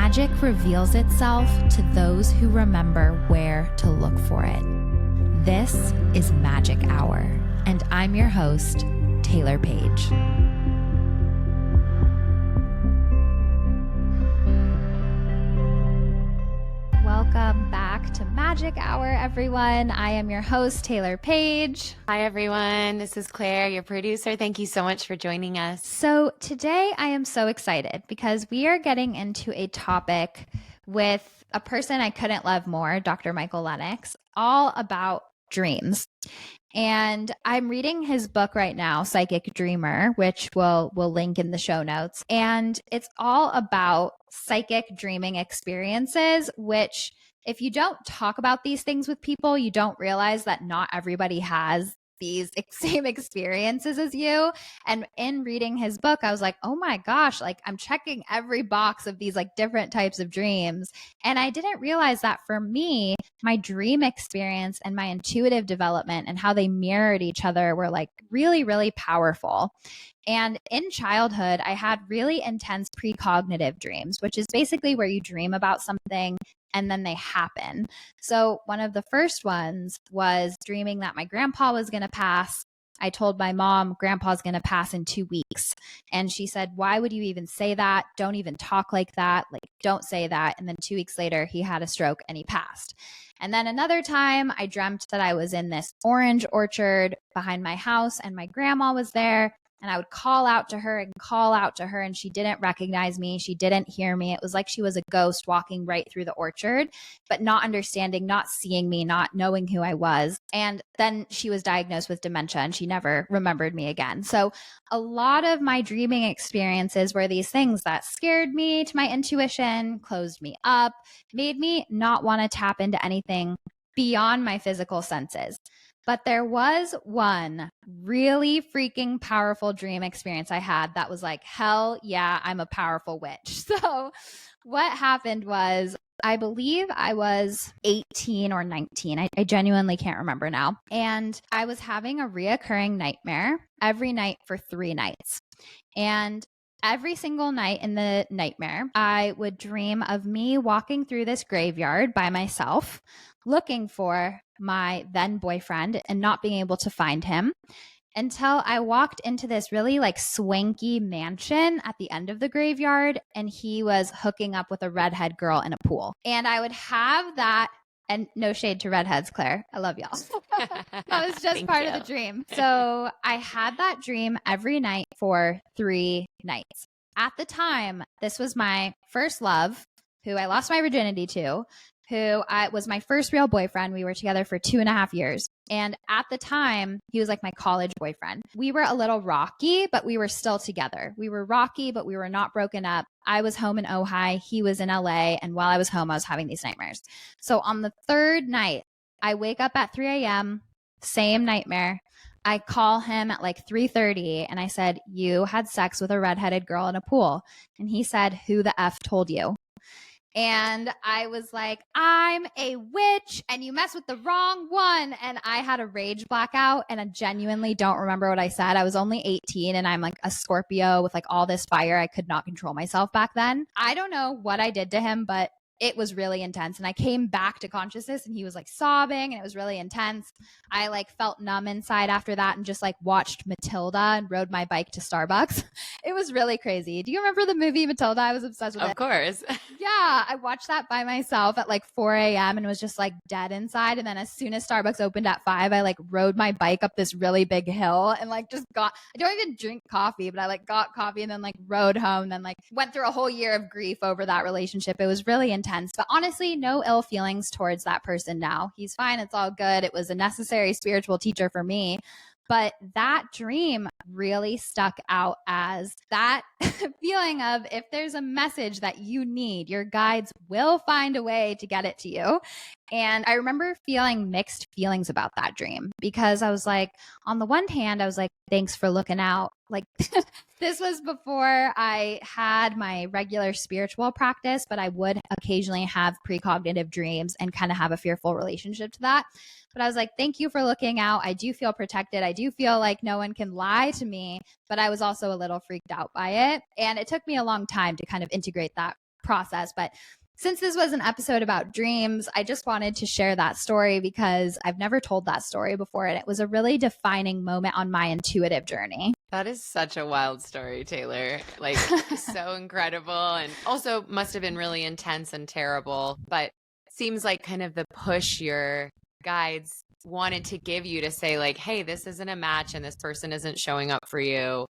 Magic reveals itself to those who remember where to look for it. This is Magic Hour, and I'm your host, Taylor Paige. Welcome back to Magic Hour, everyone. I am your host, Taylor Paige. Hi, everyone. This is Claire, your producer. Thank you so much for joining us. So today I am so excited because we are getting into a topic with a person I couldn't love more, Dr. Michael Lennox, all about dreams. And I'm reading his book right now, Psychic Dreamer, which we'll link in the show notes. And it's all about psychic dreaming experiences, which if you don't talk about these things with people, you don't realize that not everybody has these same experiences as you. And in reading his book, I was like, oh my gosh, like I'm checking every box of these like different types of dreams. And I didn't realize that for me, my dream experience and my intuitive development and how they mirrored each other were like really, really powerful. And in childhood, I had really intense precognitive dreams, which is basically where you dream about something and then they happen. So one of the first ones was dreaming that my grandpa was going to pass. I told my mom, grandpa's going to pass in 2 weeks. And she said, why would you even say that? Don't even talk like that. Like, don't say that. And then 2 weeks later, he had a stroke and he passed. And then another time I dreamt that I was in this orange orchard behind my house and my grandma was there. And I would call out to her and she didn't recognize me. She didn't hear me. It was like she was a ghost walking right through the orchard, but not understanding, not seeing me, not knowing who I was. And then she was diagnosed with dementia and she never remembered me again. So a lot of my dreaming experiences were these things that scared me to my intuition, closed me up, made me not want to tap into anything beyond my physical senses. But there was one really freaking powerful dream experience I had that was like, hell yeah, I'm a powerful witch. So what happened was, I believe I was 18 or 19. I genuinely can't remember now. And I was having a reoccurring nightmare every night for 3 nights. And every single night in the nightmare, I would dream of me walking through this graveyard by myself, looking for my then boyfriend and not being able to find him until I walked into this really like swanky mansion at the end of the graveyard and he was hooking up with a redhead girl in a pool. And I would have that, and no shade to redheads, Claire. I love y'all. That was just part of the dream. So I had that dream every night for 3 nights. At the time, this was my first love, who I lost my virginity to, who was my first real boyfriend. We were together for 2.5 years. And at the time, he was like my college boyfriend. We were a little rocky, but we were still together. We were rocky, but we were not broken up. I was home in Ojai. He was in LA. And while I was home, I was having these nightmares. So on the 3rd night, I wake up at 3 a.m., same nightmare. I call him at like 3:30 and I said, you had sex with a redheaded girl in a pool. And he said, who the F told you? And I was like, I'm a witch and you messed with the wrong one. And I had a rage blackout and I genuinely don't remember what I said. I was only 18 and I'm like a Scorpio with like all this fire. I could not control myself back then. I don't know what I did to him, but it was really intense. And I came back to consciousness and he was like sobbing and it was really intense. I like felt numb inside after that and just like watched Matilda and rode my bike to Starbucks. It was really crazy. Do you remember the movie Matilda? I was obsessed with it. Of course. Yeah, I watched that by myself at like 4 a.m. and was just like dead inside. And then as soon as Starbucks opened at 5, I like rode my bike up this really big hill and like just I don't even drink coffee, but I like got coffee and then like rode home and then like went through a whole year of grief over that relationship. It was really intense, but honestly, no ill feelings towards that person now. He's fine. It's all good. It was a necessary spiritual teacher for me. But that dream really stuck out as that feeling of if there's a message that you need, your guides will find a way to get it to you. And I remember feeling mixed feelings about that dream because I was like, on the one hand, I was like, thanks for looking out. Like this was before I had my regular spiritual practice, but I would occasionally have precognitive dreams and kind of have a fearful relationship to that. But I was like, thank you for looking out. I do feel protected. I do feel like no one can lie to me, but I was also a little freaked out by it. And it took me a long time to kind of integrate that process. But since this was an episode about dreams, I just wanted to share that story because I've never told that story before. And it was a really defining moment on my intuitive journey. That is such a wild story, Taylor. Like, so incredible. And also must have been really intense and terrible. But seems like kind of the push your guides wanted to give you to say, like, hey, this isn't a match and this person isn't showing up for you.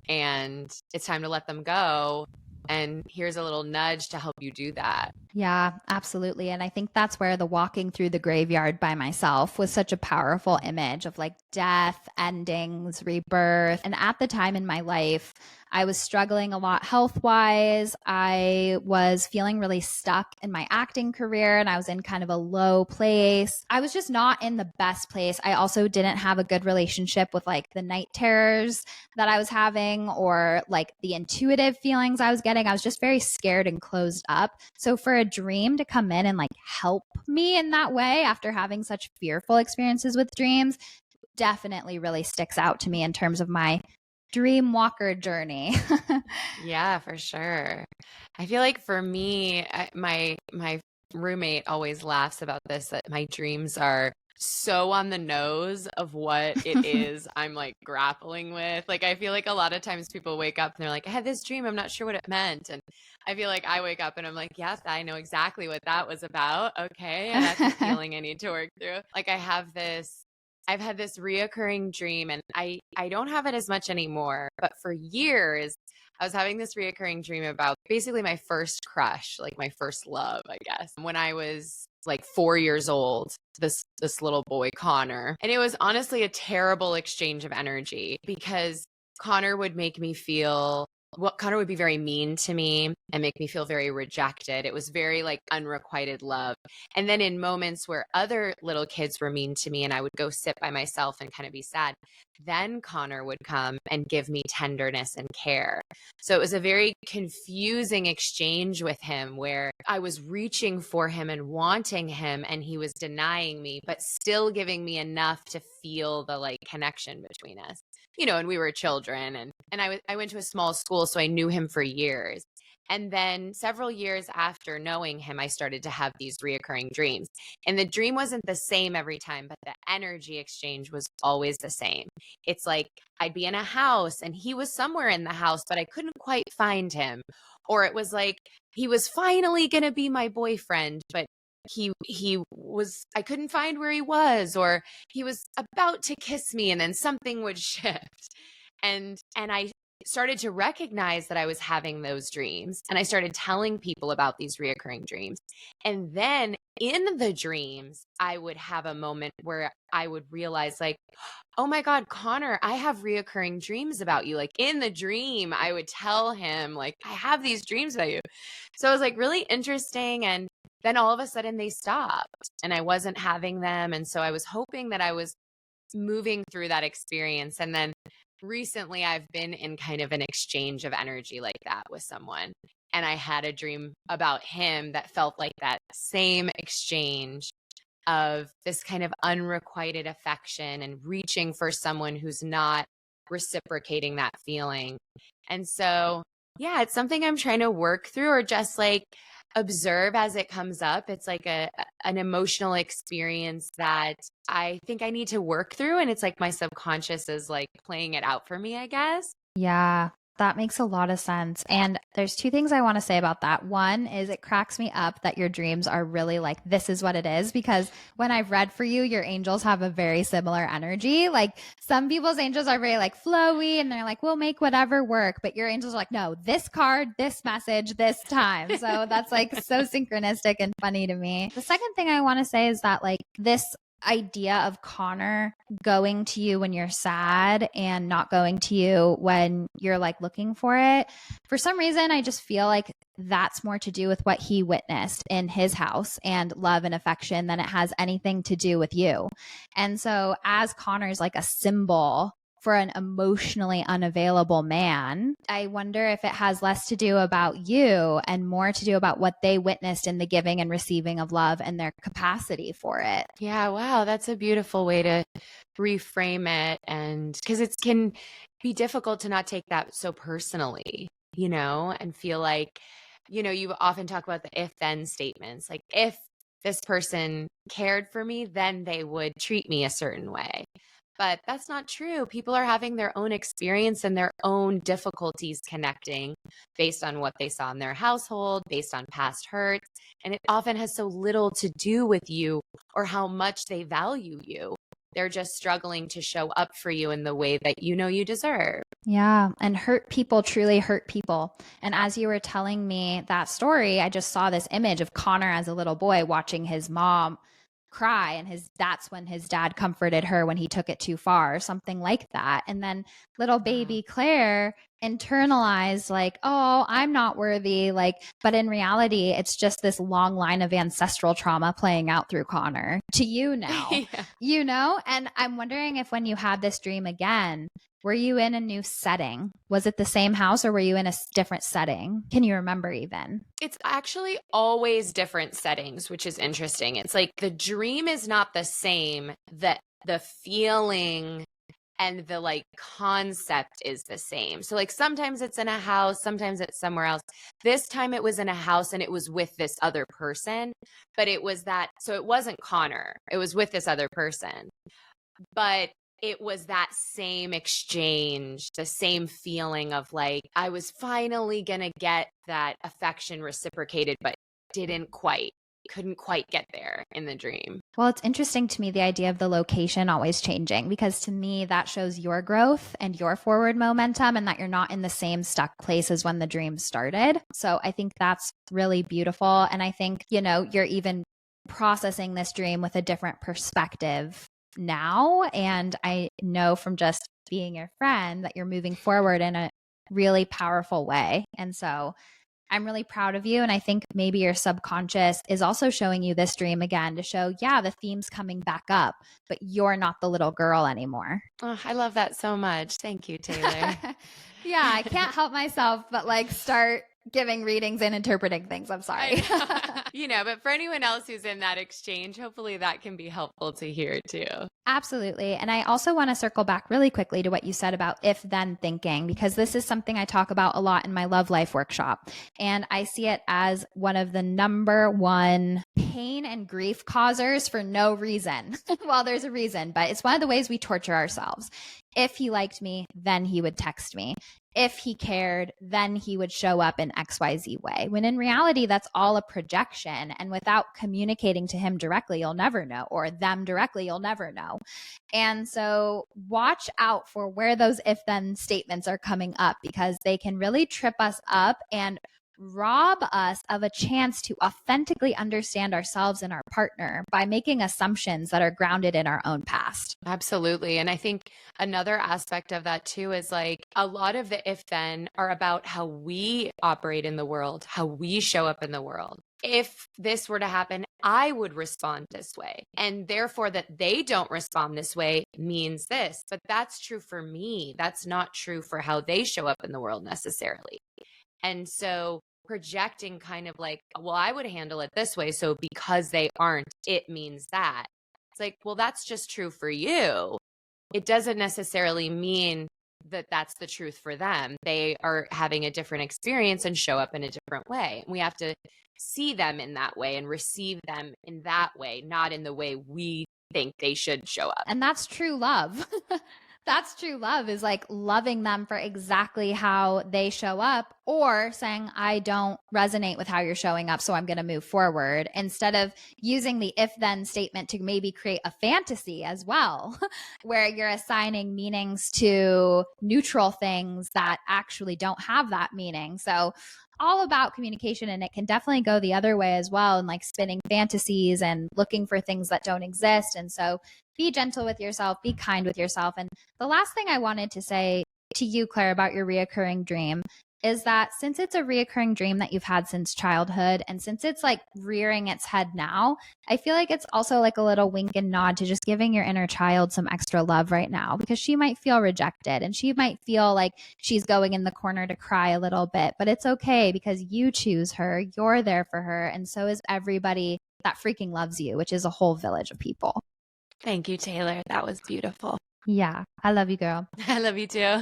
And it's time to let them go. And here's a little nudge to help you do that. Yeah, absolutely. And I think that's where the walking through the graveyard by myself was such a powerful image of like death, endings, rebirth. And at the time in my life, I was struggling a lot health wise. I was feeling really stuck in my acting career and I was in kind of a low place. I was just not in the best place. I also didn't have a good relationship with like the night terrors that I was having or like the intuitive feelings I was getting. I was just very scared and closed up. So for a dream to come in and like help me in that way after having such fearful experiences with dreams definitely really sticks out to me in terms of my dream walker journey. Yeah, for sure. I feel like for me, my roommate always laughs about this, that my dreams are so on the nose of what it is I'm like grappling with. Like, I feel like a lot of times people wake up and they're like, I had this dream, I'm not sure what it meant. And I feel like I wake up and I'm like, yes, I know exactly what that was about. Okay. And that's a feeling I need to work through. Like, I've had this reoccurring dream and I don't have it as much anymore, but for years I was having this reoccurring dream about basically my first crush, like my first love, I guess. When I was like 4 years old, this little boy, Connor. And it was honestly a terrible exchange of energy because Connor would make me feel Connor would be very mean to me and make me feel very rejected. It was very like unrequited love. And then in moments where other little kids were mean to me and I would go sit by myself and kind of be sad, then Connor would come and give me tenderness and care. So it was a very confusing exchange with him where I was reaching for him and wanting him and he was denying me, but still giving me enough to feel the like connection between us. You know, and we were children and I went to a small school, so I knew him for years. And then several years after knowing him, I started to have these reoccurring dreams. And the dream wasn't the same every time, but the energy exchange was always the same. It's like I'd be in a house and he was somewhere in the house, but I couldn't quite find him. Or it was like he was finally going to be my boyfriend, but he was, I couldn't find where he was, or he was about to kiss me and then something would shift. And I started to recognize that I was having those dreams and I started telling people about these reoccurring dreams. And then in the dreams, I would have a moment where I would realize like, oh my God, Connor, I have reoccurring dreams about you. Like in the dream, I would tell him like, I have these dreams about you. So it was like really interesting. And then all of a sudden they stopped and I wasn't having them. And so I was hoping that I was moving through that experience. And then recently I've been in kind of an exchange of energy like that with someone. And I had a dream about him that felt like that same exchange of this kind of unrequited affection and reaching for someone who's not reciprocating that feeling. And so, yeah, it's something I'm trying to work through or just like observe as it comes up. It's like an emotional experience that I think I need to work through. And it's like my subconscious is like playing it out for me, I guess. Yeah, that makes a lot of sense. And there's two things I want to say about that. One is it cracks me up that your dreams are really like, this is what it is. Because when I've read for you, your angels have a very similar energy. Like some people's angels are very like flowy and they're like, we'll make whatever work. But your angels are like, no, this card, this message, this time. So that's like so synchronistic and funny to me. The second thing I want to say is that like this idea of Connor going to you when you're sad and not going to you when you're like looking for it. For some reason, I just feel like that's more to do with what he witnessed in his house and love and affection than it has anything to do with you. And so as Connor's like a symbol for an emotionally unavailable man, I wonder if it has less to do about you and more to do about what they witnessed in the giving and receiving of love and their capacity for it. Yeah, wow, that's a beautiful way to reframe it. And because it can be difficult to not take that so personally, you know, and feel like you often talk about the if then statements. Like, if this person cared for me, then they would treat me a certain way. But that's not true. People are having their own experience and their own difficulties connecting based on what they saw in their household, based on past hurts. And it often has so little to do with you or how much they value you. They're just struggling to show up for you in the way that you know you deserve. Yeah. And hurt people truly hurt people. And as you were telling me that story, I just saw this image of Connor as a little boy watching his mom cry, and that's when his dad comforted her when he took it too far, or something like that. And then little baby Claire internalized, like, oh, I'm not worthy, like, but in reality it's just this long line of ancestral trauma playing out through Connor to you now. Yeah. And I'm wondering if when you had this dream again, were you in a new setting? Was it the same house, or were you in a different setting? Can you remember even? It's actually always different settings, which is interesting. It's like the dream is not the same, that the feeling and the like concept is the same. So like sometimes it's in a house, sometimes it's somewhere else. This time it was in a house and it was with this other person, but it was that, so it wasn't Connor. It was with this other person. But it was that same exchange, the same feeling of like, I was finally going to get that affection reciprocated, but couldn't quite get there in the dream. Well, it's interesting to me, the idea of the location always changing, because to me that shows your growth and your forward momentum, and that you're not in the same stuck place as when the dream started. So I think that's really beautiful. And I think, you're even processing this dream with a different perspective now. And I know from just being your friend that you're moving forward in a really powerful way. And so I'm really proud of you. And I think maybe your subconscious is also showing you this dream again to show, yeah, the theme's coming back up, but you're not the little girl anymore. Oh, I love that so much. Thank you, Taylor. Yeah, I can't help myself but like start giving readings and interpreting things. I'm sorry. But for anyone else who's in that exchange, hopefully that can be helpful to hear too. Absolutely. And I also want to circle back really quickly to what you said about if then thinking, because this is something I talk about a lot in my Love Life workshop. And I see it as one of the number one pain and grief causers for no reason. Well, there's a reason, but it's one of the ways we torture ourselves. If he liked me, then he would text me. If he cared, then he would show up in XYZ way. When in reality, that's all a projection. And without communicating to him directly, you'll never know, or them directly, you'll never know. And so watch out for where those if then statements are coming up, because they can really trip us up and rob us of a chance to authentically understand ourselves and our partner by making assumptions that are grounded in our own past. Absolutely. And I think another aspect of that too is like a lot of the if then are about how we operate in the world, how we show up in the world. If this were to happen, I would respond this way. And therefore, that they don't respond this way means this. But that's true for me. That's not true for how they show up in the world necessarily. And so projecting kind of like, well, I would handle it this way. So because they aren't, it means that. It's like, well, that's just true for you. It doesn't necessarily mean that that's the truth for them. They are having a different experience and show up in a different way. We have to see them in that way and receive them in that way, not in the way we think they should show up. And that's true love. That's true love, is like loving them for exactly how they show up, or saying, I don't resonate with how you're showing up, so I'm going to move forward, instead of using the if then statement to maybe create a fantasy as well, where you're assigning meanings to neutral things that actually don't have that meaning. So all about communication, and it can definitely go the other way as well, and like spinning fantasies and looking for things that don't exist. And so be gentle with yourself, be kind with yourself. And the last thing I wanted to say to you, Claire, about your reoccurring dream is that since it's a reoccurring dream that you've had since childhood, and since it's like rearing its head now, I feel like it's also like a little wink and nod to just giving your inner child some extra love right now, because she might feel rejected and she might feel like she's going in the corner to cry a little bit, but it's okay because you choose her, you're there for her, and so is everybody that freaking loves you, which is a whole village of people. Thank you, Taylor. That was beautiful. Yeah, I love you, girl. I love you too.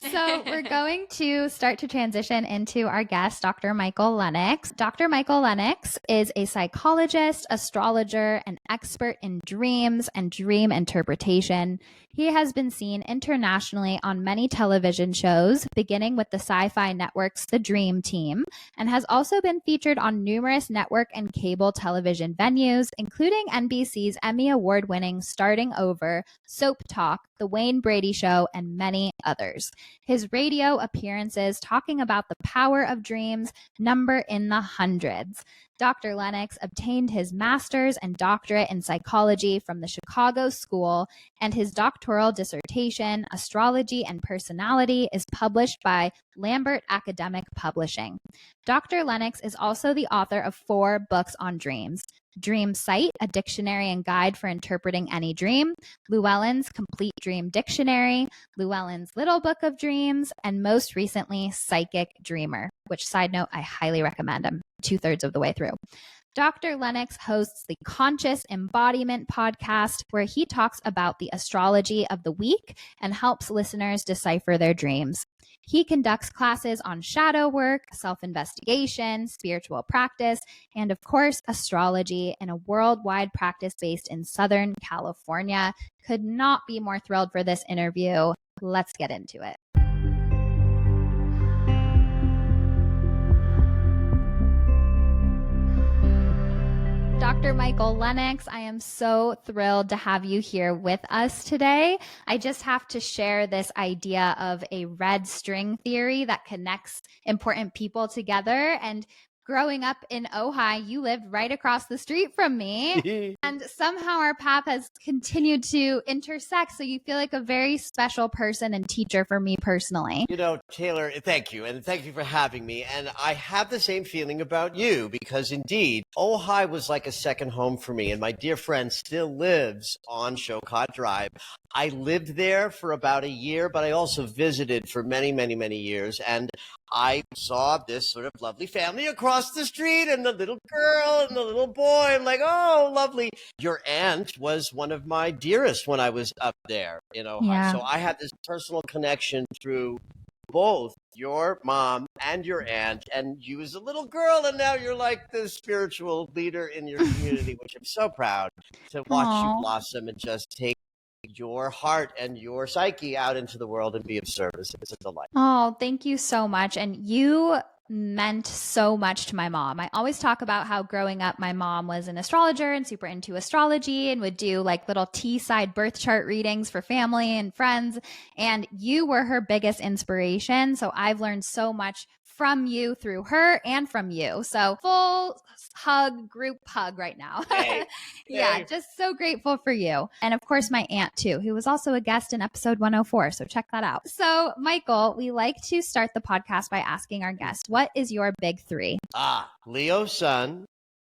So we're going to start to transition into our guest, Dr. Michael Lennox. Dr. Michael Lennox is a psychologist, astrologer, and expert in dreams and dream interpretation. He has been seen internationally on many television shows, beginning with the Sci-Fi Network's The Dream Team, and has also been featured on numerous network and cable television venues, including NBC's Emmy Award-winning Starting Over, Soap Talk, The Wayne Brady Show, and many others. His radio appearances talking about the power of dreams number in the hundreds. Dr. Lennox obtained his master's and doctorate in psychology from the Chicago School, and his doctoral dissertation, Astrology and Personality, is published by Lambert Academic Publishing. Dr. Lennox is also the author of 4 books on dreams: Dream Sight, a dictionary and guide for interpreting any dream; Llewellyn's Complete Dream Dictionary; Llewellyn's Little Book of Dreams; and most recently, Psychic Dreamer, which, side note, I highly recommend. I'm 2/3 of the way through. Dr. Lennox hosts the Conscious Embodiment podcast, where he talks about the astrology of the week and helps listeners decipher their dreams. He conducts classes on shadow work, self-investigation, spiritual practice, and of course, astrology in a worldwide practice based in Southern California. Could not be more thrilled for this interview. Let's get into it. Dr. Michael Lennox, I am so thrilled to have you here with us today. I just have to share this idea of a red string theory that connects important people together. And growing up in Ojai, you lived right across the street from me. And somehow our path has continued to intersect. So you feel like a very special person and teacher for me personally. You know, Taylor, thank you. And thank you for having me. And I have the same feeling about you because indeed, Ojai was like a second home for me. And my dear friend still lives on Shocott Drive. I lived there for about a year, but I also visited for many, many, many years. And I saw this sort of lovely family across the street and the little girl and the little boy. I'm like, oh, lovely. Your aunt was one of my dearest when I was up there in Ojai. Yeah. So I had this personal connection through both your mom and your aunt, and you as a little girl, and now you're like the spiritual leader in your community, which I'm so proud to watch you blossom and just take your heart and your psyche out into the world and be of service. It's a delight. Oh, thank you so much. And you meant so much to my mom. I always talk about how growing up, my mom was an astrologer and super into astrology and would do like little T-side birth chart readings for family and friends. And you were her biggest inspiration. So I've learned so much from you through her and from you. So full hug, group hug right now. Hey. Yeah, just so grateful for you. And of course, my aunt too, who was also a guest in episode 104. So check that out. So Michael, we like to start the podcast by asking our guest, what is your big 3? Leo sun,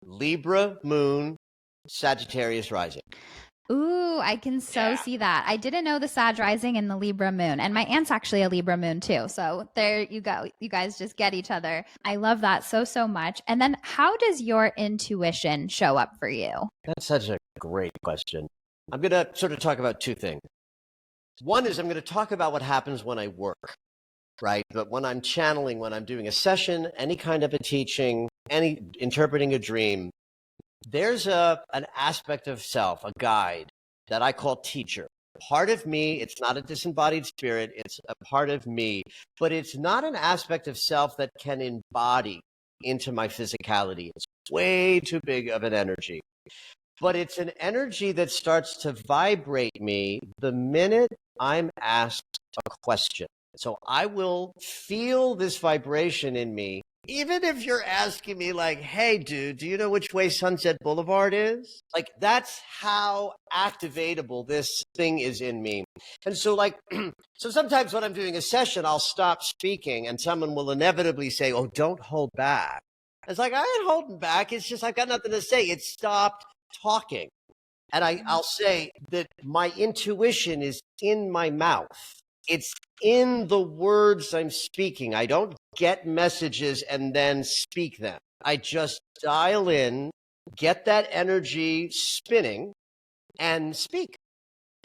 Libra moon, Sagittarius rising. Ooh, I can see that. I didn't know the Sag rising and the Libra moon. And my aunt's actually a Libra moon too. So there you go. You guys just get each other. I love that so much. And then how does your intuition show up for you? That's such a great question. I'm going to sort of talk about 2 things. One is I'm going to talk about what happens when I work, right? But when I'm channeling, when I'm doing a session, any kind of a teaching, any interpreting a dream, there's an aspect of self, a guide that I call teacher. Part of me, it's not a disembodied spirit, it's a part of me, but it's not an aspect of self that can embody into my physicality. It's way too big of an energy. But it's an energy that starts to vibrate me the minute I'm asked a question. So I will feel this vibration in me. Even if you're asking me like, hey, dude, do you know which way Sunset Boulevard is? Like, that's how activatable this thing is in me. And so so sometimes when I'm doing a session, I'll stop speaking and someone will inevitably say, oh, don't hold back. It's like, I ain't holding back. It's just, I've got nothing to say. It stopped talking. And I'll say that my intuition is in my mouth. It's in the words I'm speaking. I don't get messages and then speak them. I just dial in, get that energy spinning, and speak.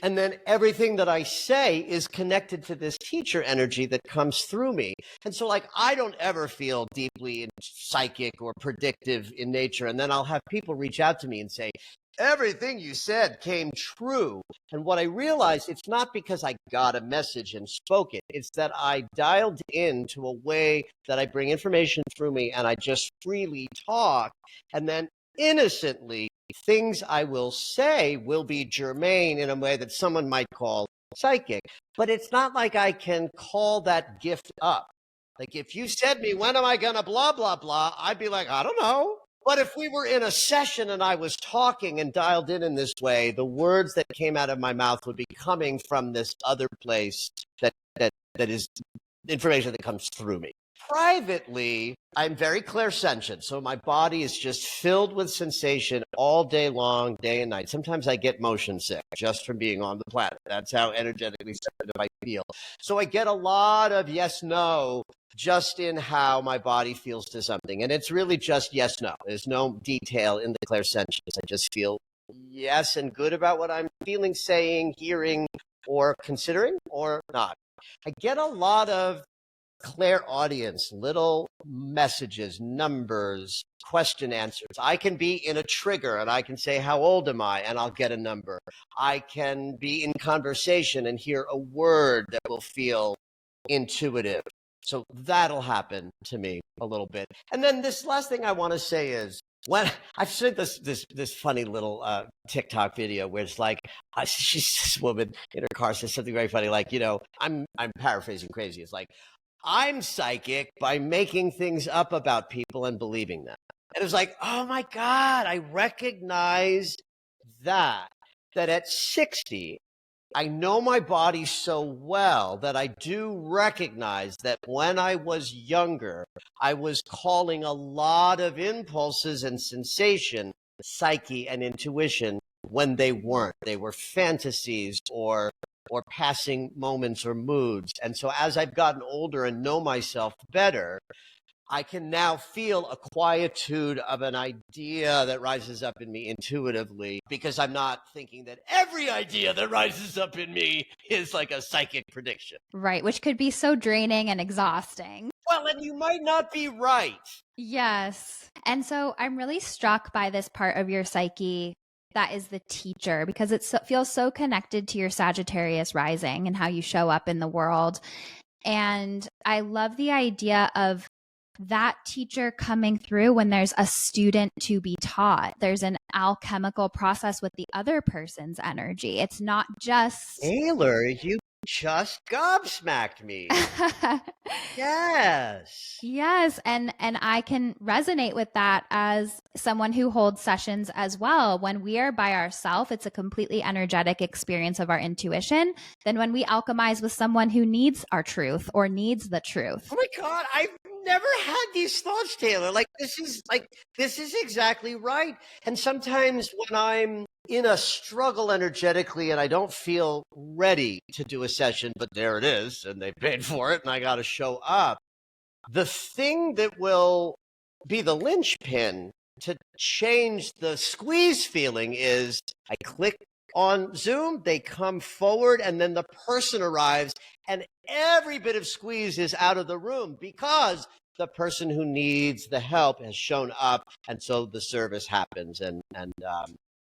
And then everything that I say is connected to this teacher energy that comes through me. And so like, I don't ever feel deeply psychic or predictive in nature. And then I'll have people reach out to me and say, everything you said came true. And what I realized, it's not because I got a message and spoke it. It's that I dialed into a way that I bring information through me and I just freely talk. And then innocently, things I will say will be germane in a way that someone might call psychic. But it's not like I can call that gift up. Like if you said me, when am I going to blah, blah, blah? I'd be like, I don't know. But if we were in a session and I was talking and dialed in this way, the words that came out of my mouth would be coming from this other place that is information that comes through me. Privately, I'm very clairsentient, so my body is just filled with sensation all day long, day and night. Sometimes I get motion sick just from being on the planet. That's how energetically sensitive I feel. So I get a lot of yes, no, just in how my body feels to something. And it's really just yes, no. There's no detail in the clairsentience. I just feel yes and good about what I'm feeling, saying, hearing, or considering, or not. I get a lot of clairaudience, little messages, numbers, question answers. I can be in a trigger and I can say, how old am I? And I'll get a number. I can be in conversation and hear a word that will feel intuitive. So that'll happen to me a little bit. And then this last thing I want to say is, when I've seen this funny little TikTok video where it's like, this woman in her car says something very funny, like, I'm paraphrasing crazy. It's like, I'm psychic by making things up about people and believing them. And it was like, oh my God, I recognize that at 60, I know my body so well that I do recognize that when I was younger, I was calling a lot of impulses and sensation, psyche and intuition, when they weren't. They were fantasies or passing moments or moods. And so as I've gotten older and know myself better, I can now feel a quietude of an idea that rises up in me intuitively, because I'm not thinking that every idea that rises up in me is like a psychic prediction. Right, which could be so draining and exhausting. Well, and you might not be right. Yes. And so I'm really struck by this part of your psyche that is the teacher, because it feels so connected to your Sagittarius rising and how you show up in the world. And I love the idea of that teacher coming through when there's a student to be taught. There's an alchemical process with the other person's energy. It's not just Taylor, you just gobsmacked me. Yes. Yes. And I can resonate with that as someone who holds sessions as well. When we are by ourselves, it's a completely energetic experience of our intuition than when we alchemize with someone who needs our truth or needs the truth. Oh my God, I've never had these thoughts, Taylor. This is exactly right. And sometimes when I'm in a struggle energetically and I don't feel ready to do a session, but there it is, and they paid for it, and I got to show up. The thing that will be the linchpin to change the squeeze feeling is I click on Zoom, they come forward, and then the person arrives, and every bit of squeeze is out of the room because the person who needs the help has shown up, and so the service happens.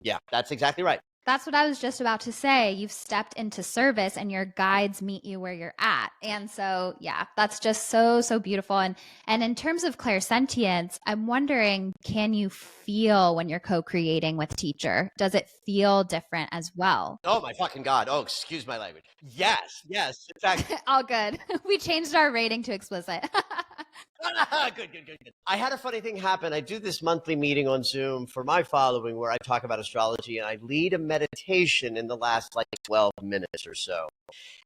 Yeah, that's exactly right. That's what I was just about to say. You've stepped into service and your guides meet you where you're at. And so, yeah, that's just so, so beautiful. And in terms of clairsentience, I'm wondering, can you feel when you're co-creating with teacher? Does it feel different as well? Oh my fucking God. Oh, excuse my language. Yes. In fact, all good. We changed our rating to explicit. Good. I had a funny thing happen. I do this monthly meeting on Zoom for my following where I talk about astrology, and I lead a meditation in the last 12 minutes or so.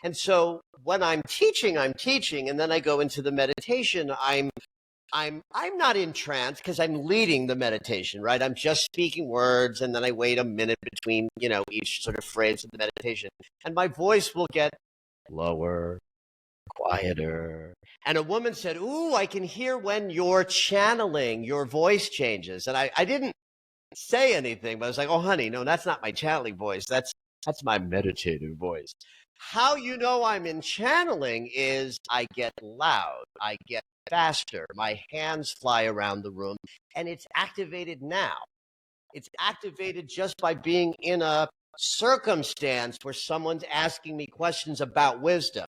And so when I'm teaching, and then I go into the meditation. I'm not in trance because I'm leading the meditation, right? I'm just speaking words, and then I wait a minute between, each sort of phrase of the meditation, and my voice will get lower, quieter. And a woman said, ooh, I can hear when you're channeling, your voice changes. And I didn't say anything, but I was like, oh, honey, no, that's not my channeling voice. That's That's my meditative voice. How you know I'm in channeling is I get loud, I get faster, my hands fly around the room, and it's activated now. It's activated just by being in a circumstance where someone's asking me questions about wisdom.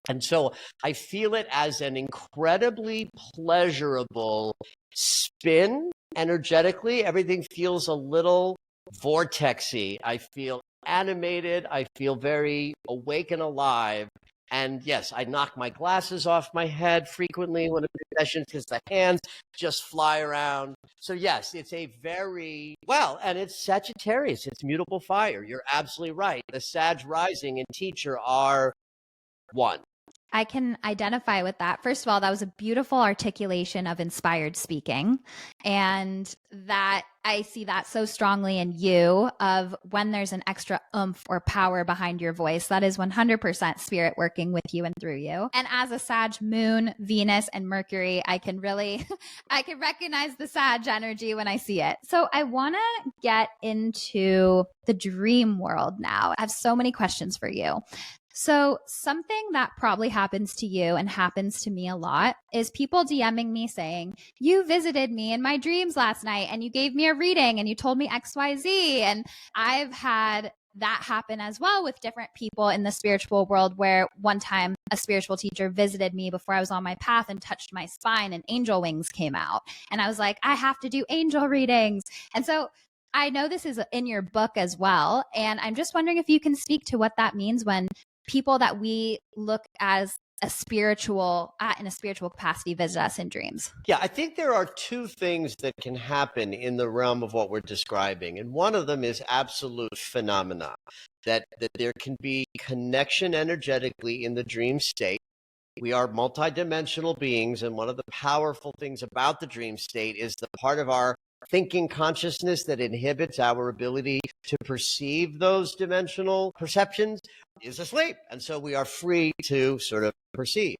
And so I feel it as an incredibly pleasurable spin energetically. Everything feels a little vortexy. I feel animated. I feel very awake and alive. And yes, I knock my glasses off my head frequently when I'm in sessions because the hands just fly around. So yes, it's a very, well, and it's Sagittarius. It's mutable fire. You're absolutely right. The Sag rising and teacher are one. I can identify with that. First of all, that was a beautiful articulation of inspired speaking. And that I see that so strongly in you of when there's an extra oomph or power behind your voice, that is 100% spirit working with you and through you. And as a Sag moon, Venus and Mercury, I can recognize the Sag energy when I see it. So I want to get into the dream world now. I have so many questions for you. So something that probably happens to you and happens to me a lot is people DMing me saying, you visited me in my dreams last night and you gave me a reading and you told me XYZ. And I've had that happen as well with different people in the spiritual world, where one time a spiritual teacher visited me before I was on my path and touched my spine and angel wings came out. And I was like, I have to do angel readings. And so I know this is in your book as well. And I'm just wondering if you can speak to what that means when people that we look as in a spiritual capacity visit us in dreams. Yeah, I think there are two things that can happen in the realm of what we're describing. And one of them is absolute phenomena, that there can be connection energetically in the dream state. We are multidimensional beings, and one of the powerful things about the dream state is the part of our thinking consciousness that inhibits our ability to perceive those dimensional perceptions is asleep. And so we are free to sort of perceive.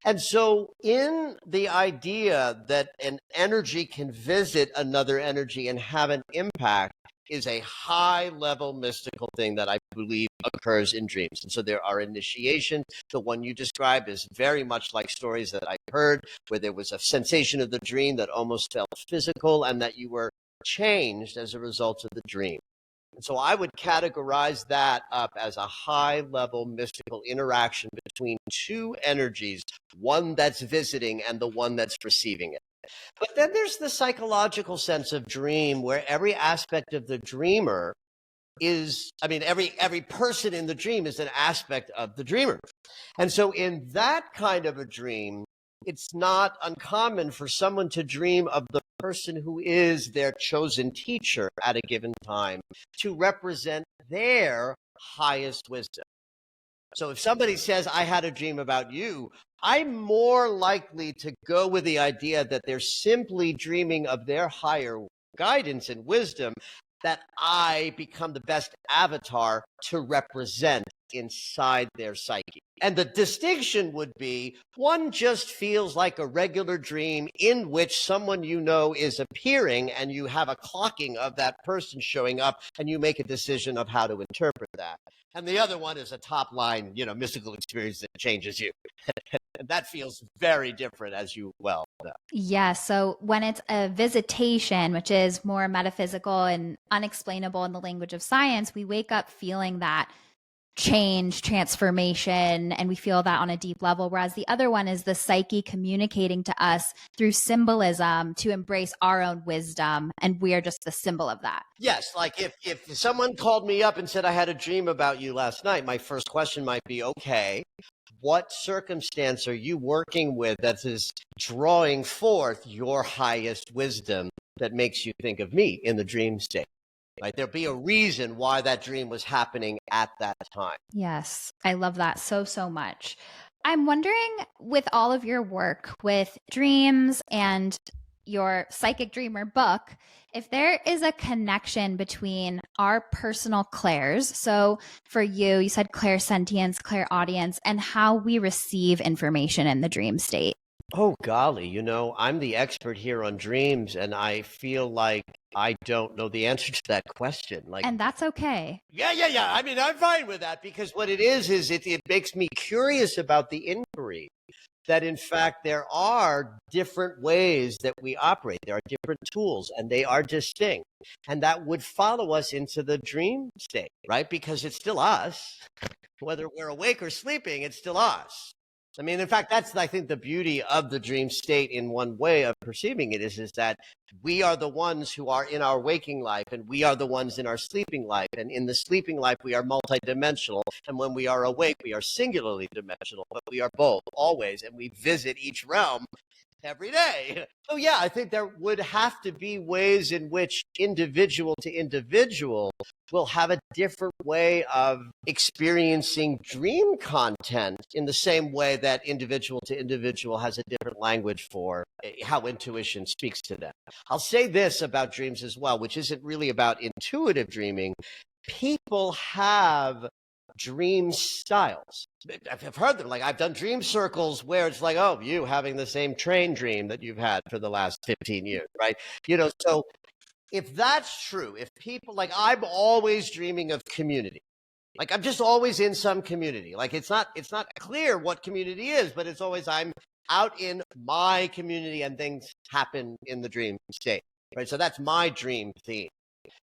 And so in the idea that an energy can visit another energy and have an impact is a high level mystical thing that I believe occurs in dreams. And so there are initiations. The one you described is very much like stories that I've heard where there was a sensation of the dream that almost felt physical and that you were changed as a result of the dream. And so I would categorize that up as a high level mystical interaction between two energies, one that's visiting and the one that's receiving it. But then there's the psychological sense of dream where every aspect of the dreamer is, every person in the dream is an aspect of the dreamer. And so in that kind of a dream, it's not uncommon for someone to dream of the person who is their chosen teacher at a given time to represent their highest wisdom. So if somebody says, I had a dream about you, I'm more likely to go with the idea that they're simply dreaming of their higher guidance and wisdom, that I become the best avatar to represent inside their psyche. And the distinction would be, one just feels like a regular dream in which someone you know is appearing and you have a clocking of that person showing up and you make a decision of how to interpret that. And the other one is a top line, mystical experience that changes you. And that feels very different, as you well know. Yeah. So when it's a visitation, which is more metaphysical and unexplainable in the language of science, we wake up feeling that change, transformation, and we feel that on a deep level. Whereas the other one is the psyche communicating to us through symbolism to embrace our own wisdom. And we are just the symbol of that. Yes. Like if someone called me up and said, I had a dream about you last night, my first question might be, okay, what circumstance are you working with that is drawing forth your highest wisdom that makes you think of me in the dream state? Right? There'll be a reason why that dream was happening at that time. Yes, I love that so, so much. I'm wondering, with all of your work with dreams and your Psychic Dreamer book, if there is a connection between our personal clairs. So for you said clairsentience, clairaudience, and how we receive information in the dream state. Oh, golly, I'm the expert here on dreams, and I feel like I don't know the answer to that question. And that's okay. Yeah. I mean, I'm fine with that, because what it is it makes me curious about the inquiry, that in fact there are different ways that we operate. There are different tools, and they are distinct. And that would follow us into the dream state, right? Because it's still us. Whether we're awake or sleeping, it's still us. I mean, in fact, that's, I think, the beauty of the dream state in one way of perceiving it is that we are the ones who are in our waking life, and we are the ones in our sleeping life. And in the sleeping life, we are multidimensional. And when we are awake, we are singularly dimensional, but we are both always. And we visit each realm every day. So yeah, I think there would have to be ways in which individual to individual will have a different way of experiencing dream content, in the same way that individual to individual has a different language for how intuition speaks to them. I'll say this about dreams as well, which isn't really about intuitive dreaming. People have dream styles. I've heard them. Like, I've done dream circles where it's like, oh, you having the same train dream that you've had for the last 15 years, right? So if that's true, if people, like, I'm always dreaming of community. Like, I'm just always in some community. Like, it's not clear what community is, but it's always I'm out in my community and things happen in the dream state, right? So that's my dream theme.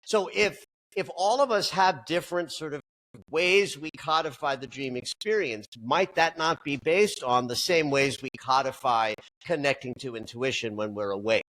So if all of us have different sort of ways we codify the dream experience, might that not be based on the same ways we codify connecting to intuition when we're awake?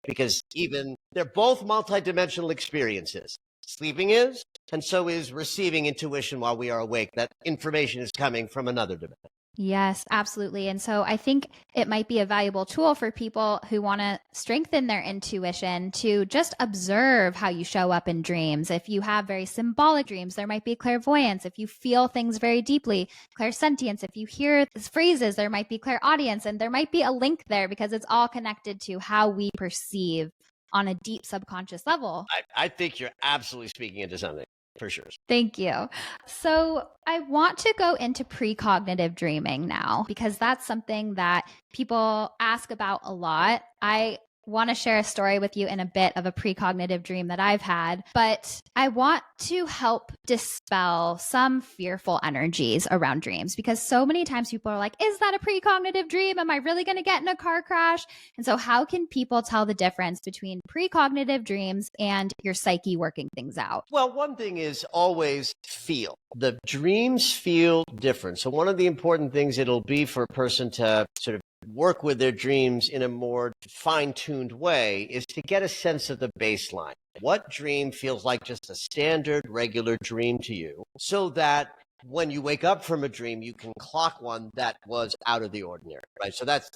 Because even they're both multidimensional experiences. Sleeping is, and so is receiving intuition while we are awake. That information is coming from another dimension. Yes, absolutely. And so I think it might be a valuable tool for people who want to strengthen their intuition to just observe how you show up in dreams. If you have very symbolic dreams, there might be clairvoyance. If you feel things very deeply, clairsentience. If you hear phrases, there might be clairaudience. And there might be a link there, because it's all connected to how we perceive on a deep subconscious level. I think you're absolutely speaking into something. For sure. Thank you. So I want to go into precognitive dreaming now, because that's something that people ask about a lot. I want to share a story with you in a bit of a precognitive dream that I've had, but I want to help dispel some fearful energies around dreams, because so many times people are like, is that a precognitive dream? Am I really going to get in a car crash? And so how can people tell the difference between precognitive dreams and your psyche working things out? Well, one thing is always feel. The dreams feel different. So one of the important things it'll be for a person to sort of work with their dreams in a more fine-tuned way is to get a sense of the baseline. What dream feels like just a standard, regular dream to you, so that when you wake up from a dream, you can clock one that was out of the ordinary, right? So that's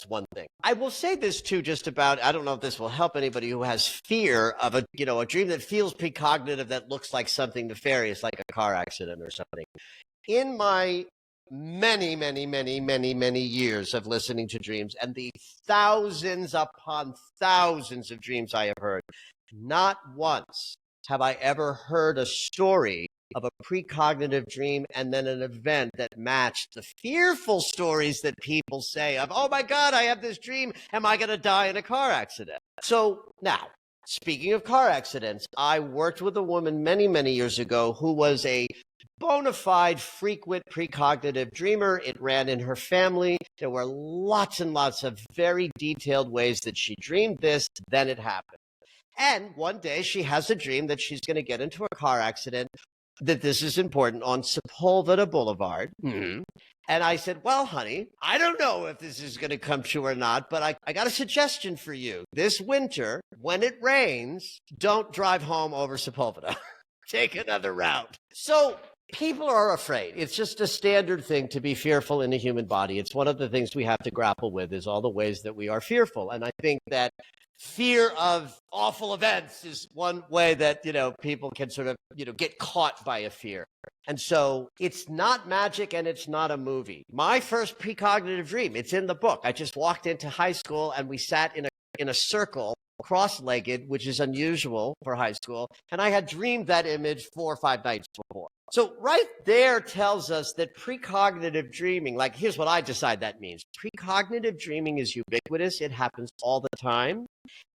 one thing. I will say this too, just about, I don't know if this will help anybody who has fear of a dream that feels precognitive, that looks like something nefarious, like a car accident or something. In my many years of listening to dreams and the thousands upon thousands of dreams I have heard, not once have I ever heard a story of a precognitive dream and then an event that matched the fearful stories that people say of, oh my God, I have this dream. Am I going to die in a car accident? So now, speaking of car accidents, I worked with a woman many years ago who was a bona fide frequent precognitive dreamer. It ran in her family. There were lots and lots of very detailed ways that she dreamed this, then it happened. And one day she has a dream that she's going to get into a car accident, that this is important, on Sepulveda Boulevard. Mm-hmm. And I said, well, honey, I don't know if this is going to come true or not, but I got a suggestion for you. This winter, when it rains, don't drive home over Sepulveda. Take another route. So people are afraid. It's just a standard thing to be fearful in the human body. It's one of the things we have to grapple with, is all the ways that we are fearful. And I think that fear of awful events is one way that, people can sort of, get caught by a fear. And so it's not magic and it's not a movie. My first precognitive dream, it's in the book. I just walked into high school and we sat in a circle, cross-legged, which is unusual for high school. And I had dreamed that image 4 or 5 nights before. So right there tells us that precognitive dreaming, like here's what I decide that means. Precognitive dreaming is ubiquitous. It happens all the time.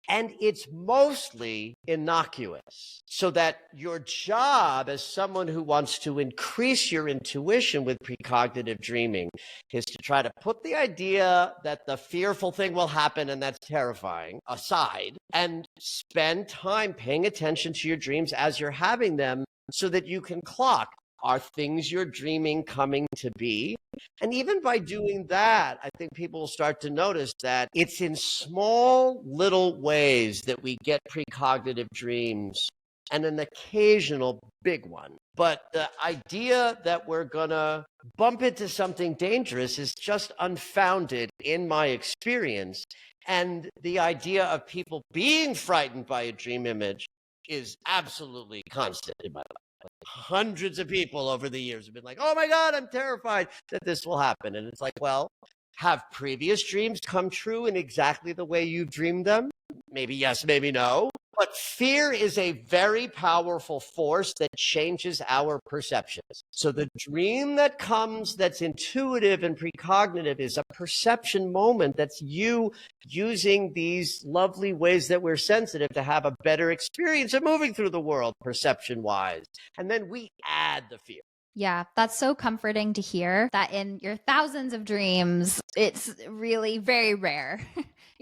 And it's mostly innocuous. So that your job as someone who wants to increase your intuition with precognitive dreaming is to try to put the idea that the fearful thing will happen and that's terrifying aside and spend time paying attention to your dreams as you're having them so that you can clock, are things you're dreaming coming to be? And even by doing that, I think people will start to notice that it's in small little ways that we get precognitive dreams and an occasional big one. But the idea that we're going to bump into something dangerous is just unfounded in my experience. And the idea of people being frightened by a dream image is absolutely constant in my life. Hundreds of people over the years have been like, oh my God, I'm terrified that this will happen. And it's like, well, have previous dreams come true in exactly the way you dreamed them? Maybe yes, maybe no. But fear is a very powerful force that changes our perceptions. So the dream that comes that's intuitive and precognitive is a perception moment that's you using these lovely ways that we're sensitive to have a better experience of moving through the world perception-wise. And then we add the fear. Yeah, that's so comforting to hear that in your thousands of dreams, it's really very rare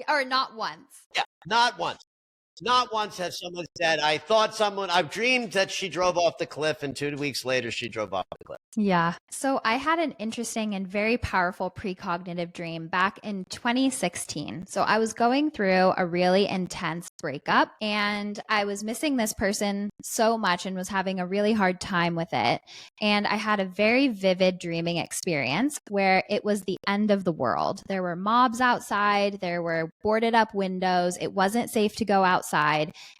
or not once. Yeah, not once. Not once has someone said, I've dreamed that she drove off the cliff and 2 weeks later she drove off the cliff. Yeah. So I had an interesting and very powerful precognitive dream back in 2016. So I was going through a really intense breakup and I was missing this person so much and was having a really hard time with it. And I had a very vivid dreaming experience where it was the end of the world. There were mobs outside, there were boarded up windows, it wasn't safe to go outside,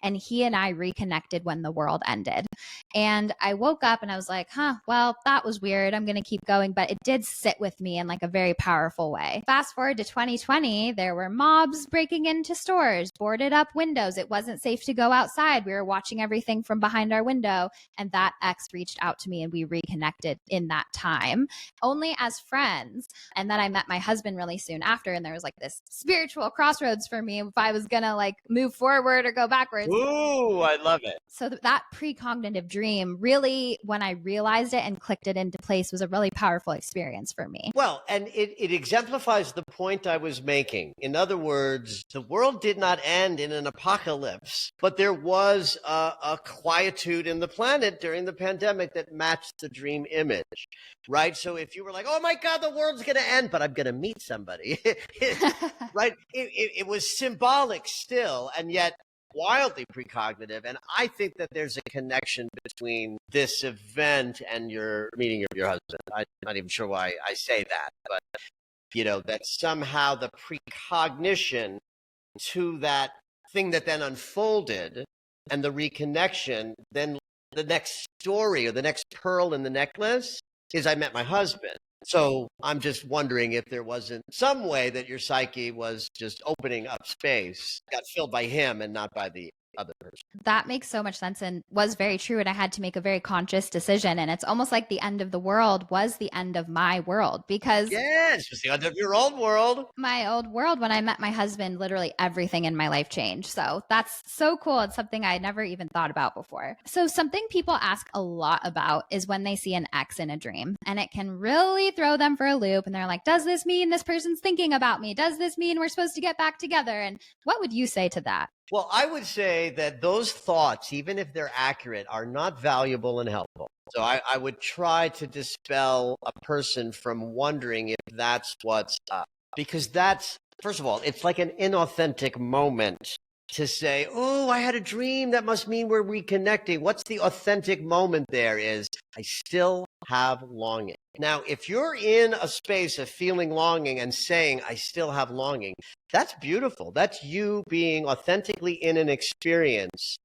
and he and I reconnected when the world ended. And I woke up and I was like, well, that was weird. I'm going to keep going. But it did sit with me in like a very powerful way. Fast forward to 2020, there were mobs breaking into stores, boarded up windows. It wasn't safe to go outside. We were watching everything from behind our window. And that ex reached out to me and we reconnected in that time, only as friends. And then I met my husband really soon after. And there was like this spiritual crossroads for me if I was going to like move forward or go backwards. Ooh, I love it. So that precognitive dream really, when I realized it and clicked it into place, was a really powerful experience for me. Well, and it exemplifies the point I was making. In other words, the world did not end in an apocalypse, but there was a quietude in the planet during the pandemic that matched the dream image, right? So if you were like, oh my God, the world's going to end, but I'm going to meet somebody, right? It was symbolic still, and yet wildly precognitive. And I think that there's a connection between this event and your meeting of your husband. I'm not even sure why I say that, but that somehow the precognition to that thing that then unfolded and the reconnection, then the next story or the next pearl in the necklace is I met my husband. So I'm just wondering if there wasn't some way that your psyche was just opening up space, got filled by him and not by the other person. That makes so much sense and was very true. And I had to make a very conscious decision. And it's almost like the end of the world was the end of my world because yes, it was the end of your old world. My old world, when I met my husband, literally everything in my life changed. So that's so cool. It's something I never even thought about before. So something people ask a lot about is when they see an ex in a dream, and it can really throw them for a loop. And they're like, does this mean this person's thinking about me? Does this mean we're supposed to get back together? And what would you say to that? Well, I would say that those thoughts, even if they're accurate, are not valuable and helpful. So I would try to dispel a person from wondering if that's what's up. Because that's, first of all, it's like an inauthentic moment to say, oh, I had a dream. That must mean we're reconnecting. What's the authentic moment there is I still have longing. Now, if you're in a space of feeling longing and saying, I still have longing, that's beautiful. That's you being authentically in an experience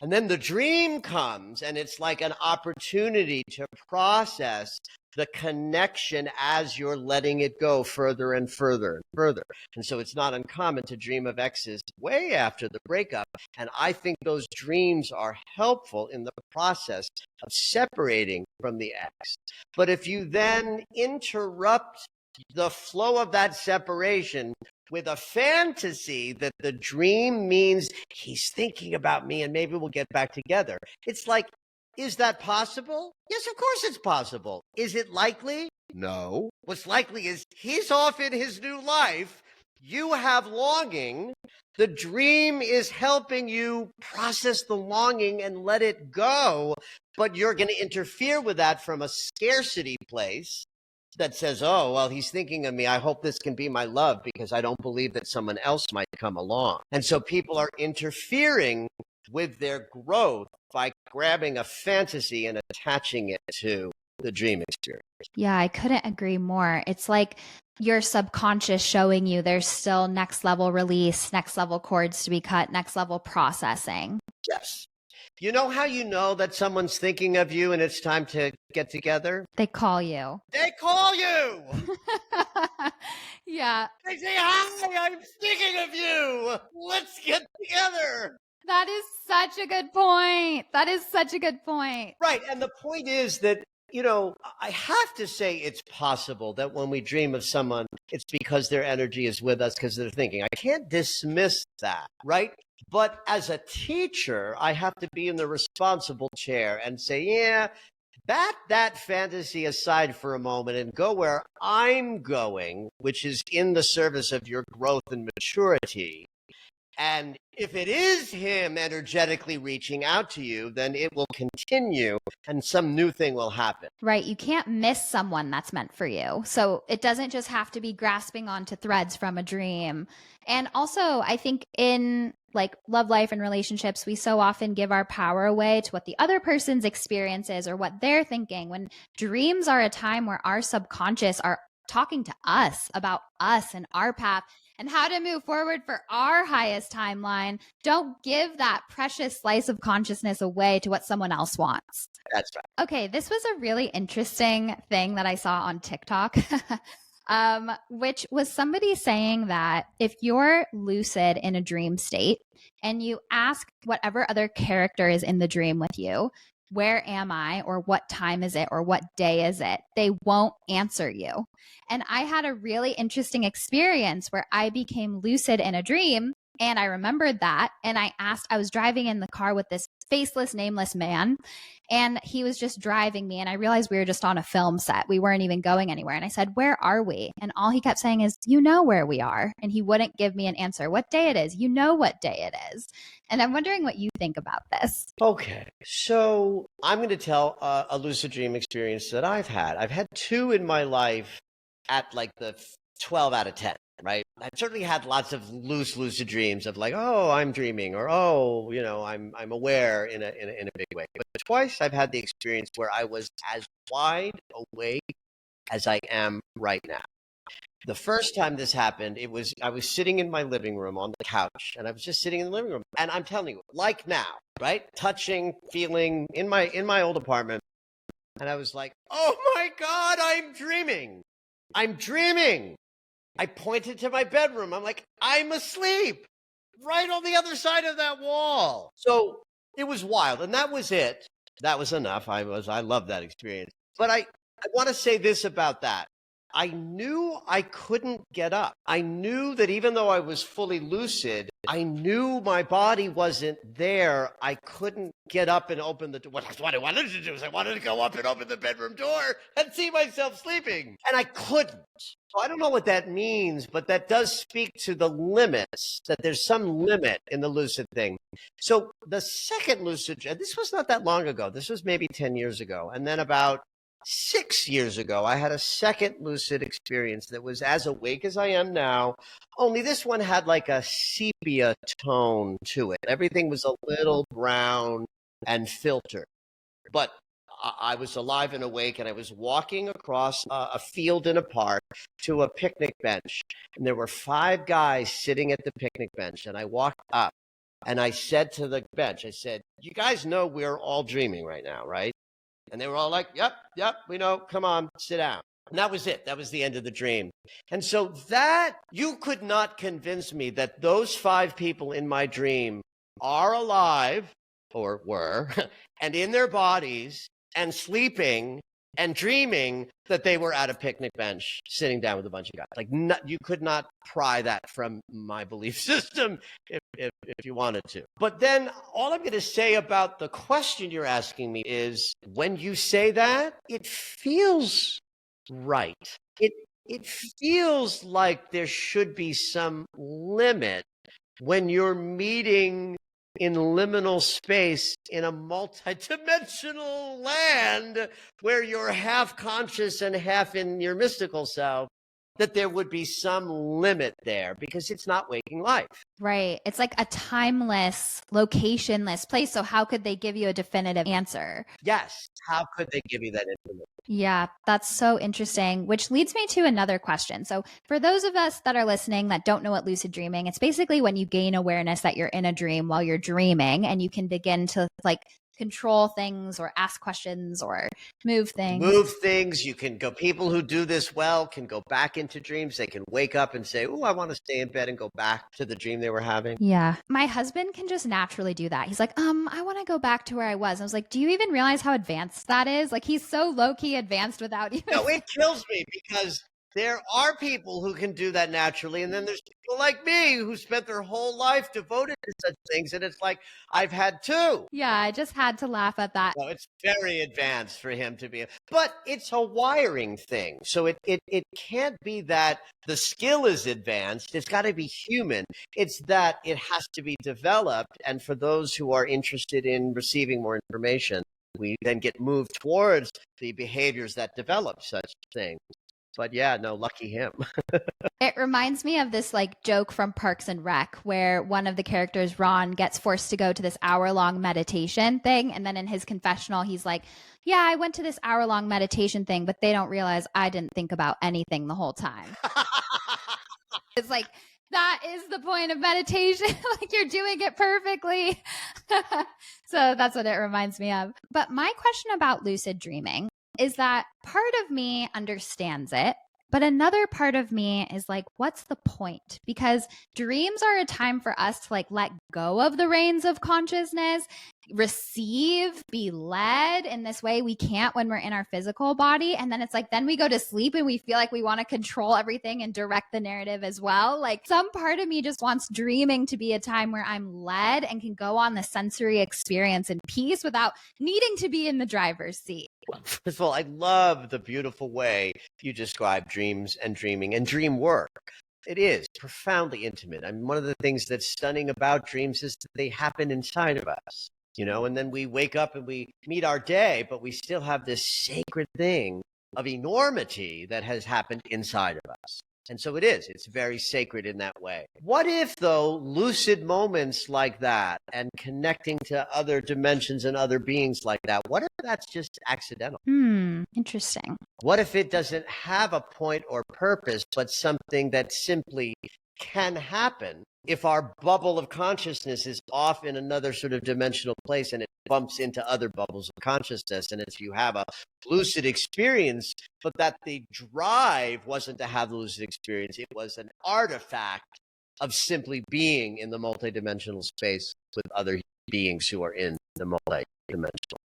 And then the dream comes, and it's like an opportunity to process the connection as you're letting it go further and further and further. And so it's not uncommon to dream of exes way after the breakup. And I think those dreams are helpful in the process of separating from the ex. But if you then interrupt the flow of that separation with a fantasy that the dream means he's thinking about me and maybe we'll get back together, it's like, is that possible? Yes, of course it's possible. Is it likely? No. What's likely is he's off in his new life. You have longing. The dream is helping you process the longing and let it go, but you're going to interfere with that from a scarcity place that says, oh, well, he's thinking of me. I hope this can be my love because I don't believe that someone else might come along. And so people are interfering with their growth by grabbing a fantasy and attaching it to the dream experience. Yeah, I couldn't agree more. It's like your subconscious showing you there's still next level release, next level cords to be cut, next level processing. Yes. You know how you know that someone's thinking of you and it's time to get together? They call you. They call you. Yeah. They say, hi, I'm thinking of you. Let's get together. That is such a good point. That is such a good point. Right. And the point is that, you know, I have to say it's possible that when we dream of someone, it's because their energy is with us because they're thinking. I can't dismiss that, right? But as a teacher, I have to be in the responsible chair and say, yeah, bat that fantasy aside for a moment and go where I'm going, which is in the service of your growth and maturity. And if it is him energetically reaching out to you, then it will continue and some new thing will happen. Right. You can't miss someone that's meant for you. So it doesn't just have to be grasping onto threads from a dream. And also, I think in like love life and relationships, we so often give our power away to what the other person's experience is or what they're thinking, when dreams are a time where our subconscious are talking to us about us and our path and how to move forward for our highest timeline. Don't give that precious slice of consciousness away to what someone else wants. That's right. Okay, this was a really interesting thing that I saw on TikTok, which was somebody saying that if you're lucid in a dream state and you ask whatever other character is in the dream with you, where am I, or what time is it, or what day is it, they won't answer you. And I had a really interesting experience where I became lucid in a dream and I remembered that. And I was driving in the car with this faceless, nameless man, and he was just driving me. And I realized we were just on a film set. We weren't even going anywhere. And I said, where are we? And all he kept saying is, you know where we are. And he wouldn't give me an answer. What day it is? You know what day it is. And I'm wondering what you think about this. Okay. So I'm going to tell a lucid dream experience that I've had. I've had two in my life at like the 12 out of 10. Right. I've certainly had lots of lucid dreams of like, oh, I'm dreaming, or, oh, you know, I'm aware in a big way. But twice I've had the experience where I was as wide awake as I am right now. The first time this happened, I was sitting in my living room on the couch, and I was just sitting in the living room. And I'm telling you, like now, right? Touching, feeling in my old apartment. And I was like, oh my God, I'm dreaming. I'm dreaming. I pointed to my bedroom. I'm like, I'm asleep right on the other side of that wall. So it was wild. And that was it. That was enough. I love that experience. But I want to say this about that. I knew I couldn't get up. I knew that even though I was fully lucid, I knew my body wasn't there. I couldn't get up and open the door. What I wanted to do is I wanted to go up and open the bedroom door and see myself sleeping. And I couldn't. So I don't know what that means, but that does speak to the limits, that there's some limit in the lucid thing. So the second lucid, this was not that long ago. This was maybe 10 years ago. And then about 6 years ago, I had a second lucid experience that was as awake as I am now, only this one had like a sepia tone to it. Everything was a little brown and filtered. But I was alive and awake, and I was walking across a field in a park to a picnic bench. And there were 5 guys sitting at the picnic bench, and I walked up. And I said to the bench, I said, you guys know we're all dreaming right now, right? And they were all like, yep, we know. Come on, sit down. And that was it. That was the end of the dream. And so that you could not convince me that those 5 people in my dream are alive or were and in their bodies and sleeping and dreaming that they were at a picnic bench sitting down with a bunch of guys. Like you could not pry that from my belief system if you wanted to. But then all I'm going to say about the question you're asking me is when you say that, it feels right. It feels like there should be some limit when you're meeting in liminal space in a multidimensional land where you're half conscious and half in your mystical self, that there would be some limit there because it's not waking life. Right. It's like a timeless, locationless place. So how could they give you a definitive answer? Yes. How could they give you that information? Yeah, that's so interesting, which leads me to another question. So for those of us that are listening that don't know what lucid dreaming, it's basically when you gain awareness that you're in a dream while you're dreaming and you can begin to like control things or ask questions or move things. You can go, people who do this well can go back into dreams. They can wake up and say, oh, I want to stay in bed and go back to the dream they were having. Yeah. My husband can just naturally do that. He's like, I want to go back to where I was. I was like, do you even realize how advanced that is? Like he's so low-key advanced without even. No, it kills me because there are people who can do that naturally. And then there's people like me who spent their whole life devoted to such things. And it's like, I've had 2. Yeah, I just had to laugh at that. No, it's very advanced for him to be, but it's a wiring thing. So it can't be that the skill is advanced. It's got to be human. It's that it has to be developed. And for those who are interested in receiving more information, we then get moved towards the behaviors that develop such things. But yeah, no, lucky him. It reminds me of this like joke from Parks and Rec where one of the characters, Ron, gets forced to go to this hour-long meditation thing. And then in his confessional, he's like, yeah, I went to this hour-long meditation thing, but they don't realize I didn't think about anything the whole time. It's like, that is the point of meditation. Like you're doing it perfectly. So that's what it reminds me of. But my question about lucid dreaming is that part of me understands it, but another part of me is like, what's the point? Because dreams are a time for us to like let go of the reins of consciousness, receive, be led in this way we can't when we're in our physical body. And then it's like, then we go to sleep and we feel like we want to control everything and direct the narrative as well. Like some part of me just wants dreaming to be a time where I'm led and can go on the sensory experience in peace without needing to be in the driver's seat. First of all, I love the beautiful way you describe dreams and dreaming and dream work. It is profoundly intimate. I mean, one of the things that's stunning about dreams is that they happen inside of us, and then we wake up and we meet our day, but we still have this sacred thing of enormity that has happened inside of us. And so it's very sacred in that way. What if, though, lucid moments like that and connecting to other dimensions and other beings like that, what if that's just accidental? Interesting. What if it doesn't have a point or purpose, but something that simply can happen if our bubble of consciousness is off in another sort of dimensional place and it bumps into other bubbles of consciousness? And if you have a lucid experience, but that the drive wasn't to have the lucid experience, it was an artifact of simply being in the multidimensional space with other beings who are in the multidimensional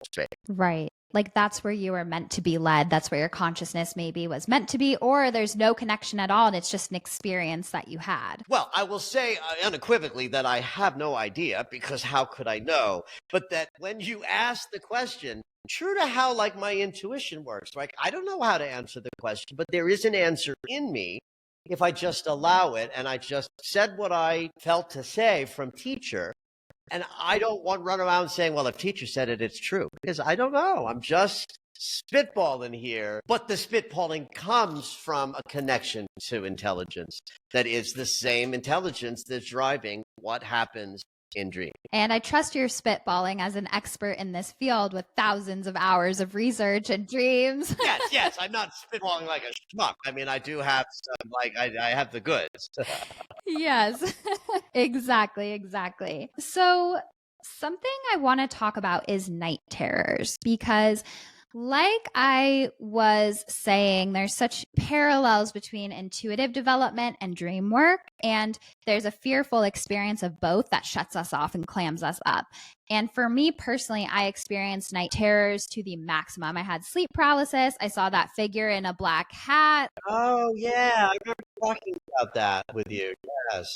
space. Right. Like that's where you were meant to be led. That's where your consciousness maybe was meant to be, or there's no connection at all and it's just an experience that you had. Well, I will say unequivocally that I have no idea, because how could I know? But that when you ask the question, true to how like my intuition works, like I don't know how to answer the question, but there is an answer in me if I just allow it. And I just said what I felt to say from teacher. And I don't want to run around saying, well, if teacher said it, it's true, because I don't know. I'm just spitballing here. But the spitballing comes from a connection to intelligence that is the same intelligence that's driving what happens in dreams. And I trust your spitballing as an expert in this field with thousands of hours of research and dreams. Yes. I'm not spitballing like a schmuck. I mean, I do have some, like, I have the goods. Yes, exactly. So, something I want to talk about is night terrors because, like I was saying, there's such parallels between intuitive development and dream work. And there's a fearful experience of both that shuts us off and clams us up. And for me personally, I experienced night terrors to the maximum. I had sleep paralysis. I saw that figure in a black hat. Oh, yeah. I remember talking about that with you.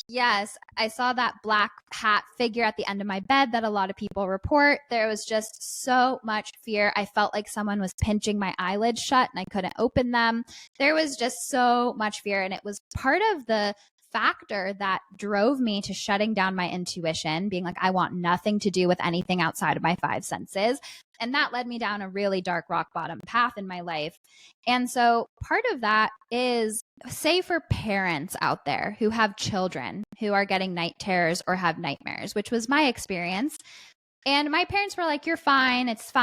Yes, I saw that black hat figure at the end of my bed that a lot of people report. There was just so much fear. I felt like someone was pinching my eyelids shut and I couldn't open them. There was just so much fear. And it was part of the factor that drove me to shutting down my intuition, being like, I want nothing to do with anything outside of my five senses. And that led me down a really dark rock bottom path in my life. And so part of that is, say for parents out there who have children who are getting night terrors or have nightmares, which was my experience. And my parents were like, you're fine. It's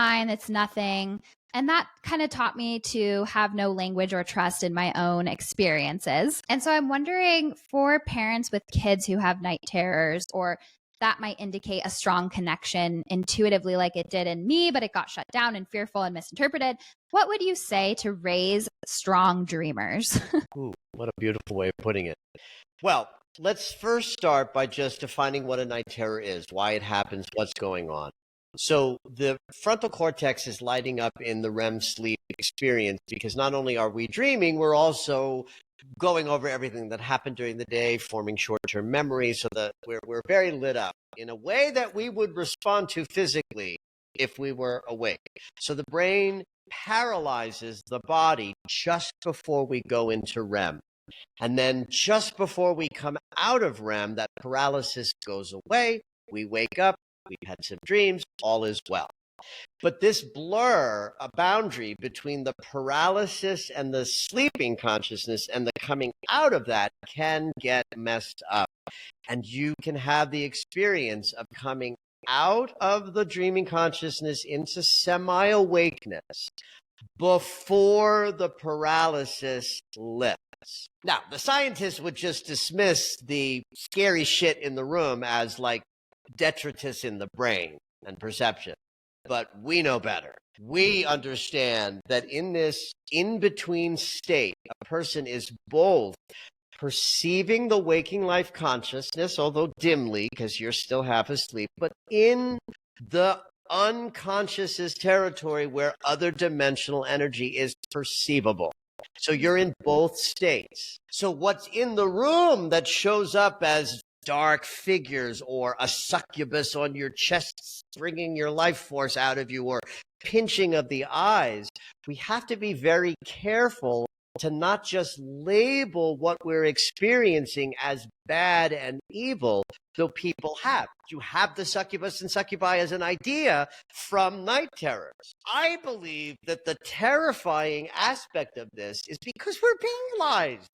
nothing. And that kind of taught me to have no language or trust in my own experiences. And so I'm wondering, for parents with kids who have night terrors, or that might indicate a strong connection intuitively like it did in me, but it got shut down and fearful and misinterpreted. What would you say to raise strong dreamers? Ooh, what a beautiful way of putting it. Well, let's first start by just defining what a night terror is, why it happens, what's going on. So the frontal cortex is lighting up in the REM sleep experience because not only are we dreaming, we're also going over everything that happened during the day, forming short-term memories, so that we're very lit up in a way that we would respond to physically if we were awake. So the brain paralyzes the body just before we go into REM. And then just before we come out of REM, that paralysis goes away, we wake up, we've had some dreams, all is well. But this blur, a boundary between the paralysis and the sleeping consciousness and the coming out of that, can get messed up. And you can have the experience of coming out of the dreaming consciousness into semi-awakeness before the paralysis lifts. Now, the scientists would just dismiss the scary shit in the room as like detritus in the brain and perception. But we know better. We understand that in this in-between state, a person is both perceiving the waking life consciousness, although dimly, because you're still half asleep, but in the unconscious's territory where other dimensional energy is perceivable. So you're in both states. So what's in the room that shows up as dark figures or a succubus on your chest bringing your life force out of you or pinching of the eyes, we have to be very careful to not just label what we're experiencing as bad and evil, though people have. You have the succubus and succubi as an idea from night terrors. I believe that the terrifying aspect of this is because we're paralyzed.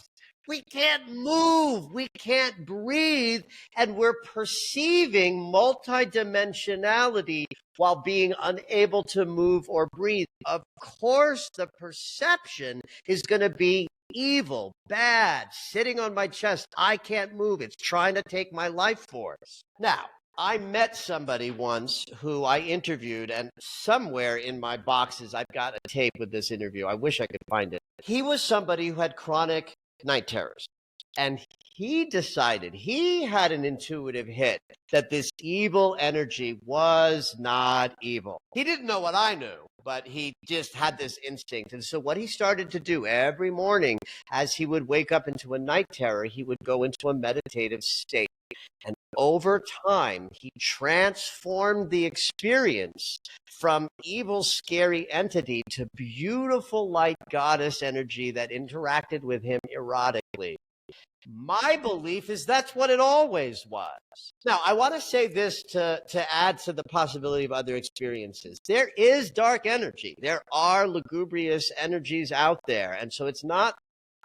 We can't move, we can't breathe, and we're perceiving multidimensionality while being unable to move or breathe. Of course, the perception is going to be evil, bad, sitting on my chest. I can't move. It's trying to take my life force. Now, I met somebody once who I interviewed, and somewhere in my boxes, I've got a tape with this interview. I wish I could find it. He was somebody who had chronic night terrors. And he decided, he had an intuitive hit that this evil energy was not evil. He didn't know what I knew, but he just had this instinct. And so what he started to do every morning as he would wake up into a night terror, he would go into a meditative state. And over time, he transformed the experience from evil, scary entity to beautiful light goddess energy that interacted with him erotically. My belief is that's what it always was. Now, I want to say this to add to the possibility of other experiences. There is dark energy. There are lugubrious energies out there. And so it's not,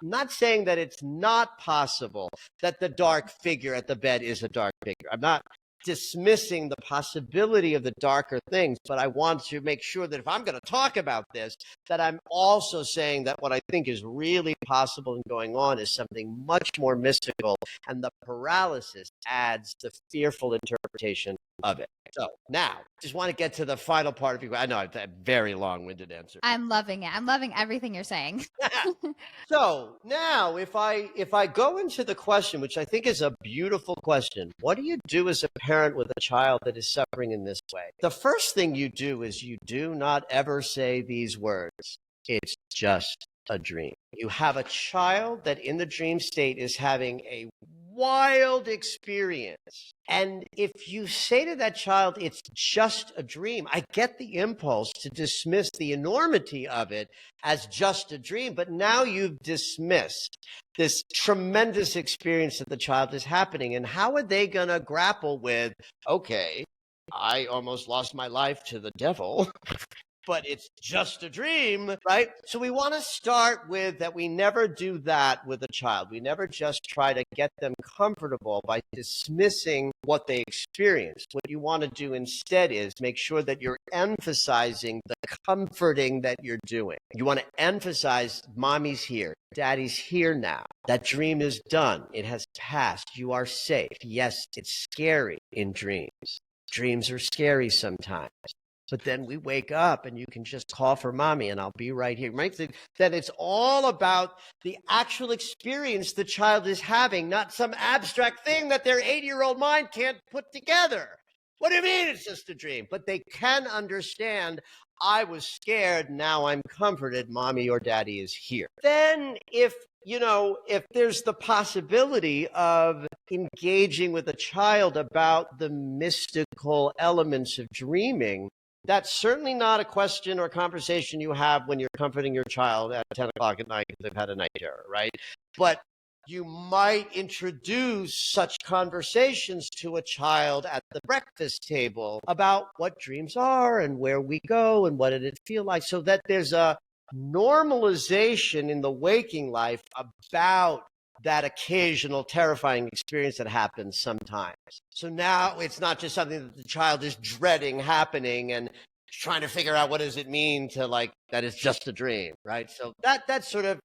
I'm not saying that it's not possible that the dark figure at the bed is a dark figure. I'm not dismissing the possibility of the darker things, but I want to make sure that if I'm going to talk about this, that I'm also saying that what I think is really possible and going on is something much more mystical, and the paralysis adds the fearful interpretation of it. So now, just want to get to the final part of your. I know it's a very long-winded answer. I'm loving it. I'm loving everything you're saying. So now, if I go into the question, which I think is a beautiful question, what do you do as a parent with a child that is suffering in this way? The first thing you do is you do not ever say these words. It's just a dream. You have a child that in the dream state is having a wild experience. And if you say to that child, it's just a dream, I get the impulse to dismiss the enormity of it as just a dream. But now you've dismissed this tremendous experience that the child is happening. And how are they going to grapple with, okay, I almost lost my life to the devil. But it's just a dream, right? So we want to start with that we never do that with a child. We never just try to get them comfortable by dismissing what they experience. What you want to do instead is make sure that you're emphasizing the comforting that you're doing. You want to emphasize mommy's here, daddy's here now. That dream is done. It has passed. You are safe. Yes, it's scary in dreams. Dreams are scary sometimes. But then we wake up and you can just call for mommy and I'll be right here. Right? That it's all about the actual experience the child is having, not some abstract thing that their 8-year-old mind can't put together. What do you mean it's just a dream? But they can understand, I was scared, now I'm comforted, mommy or daddy is here. Then if there's the possibility of engaging with a child about the mystical elements of dreaming, that's certainly not a question or conversation you have when you're comforting your child at 10 o'clock at night because they've had a night terror, right? But you might introduce such conversations to a child at the breakfast table about what dreams are and where we go and what did it feel like, so that there's a normalization in the waking life about that occasional terrifying experience that happens sometimes. So now it's not just something that the child is dreading happening and trying to figure out what does it mean to that it's just a dream, right? So that's sort of,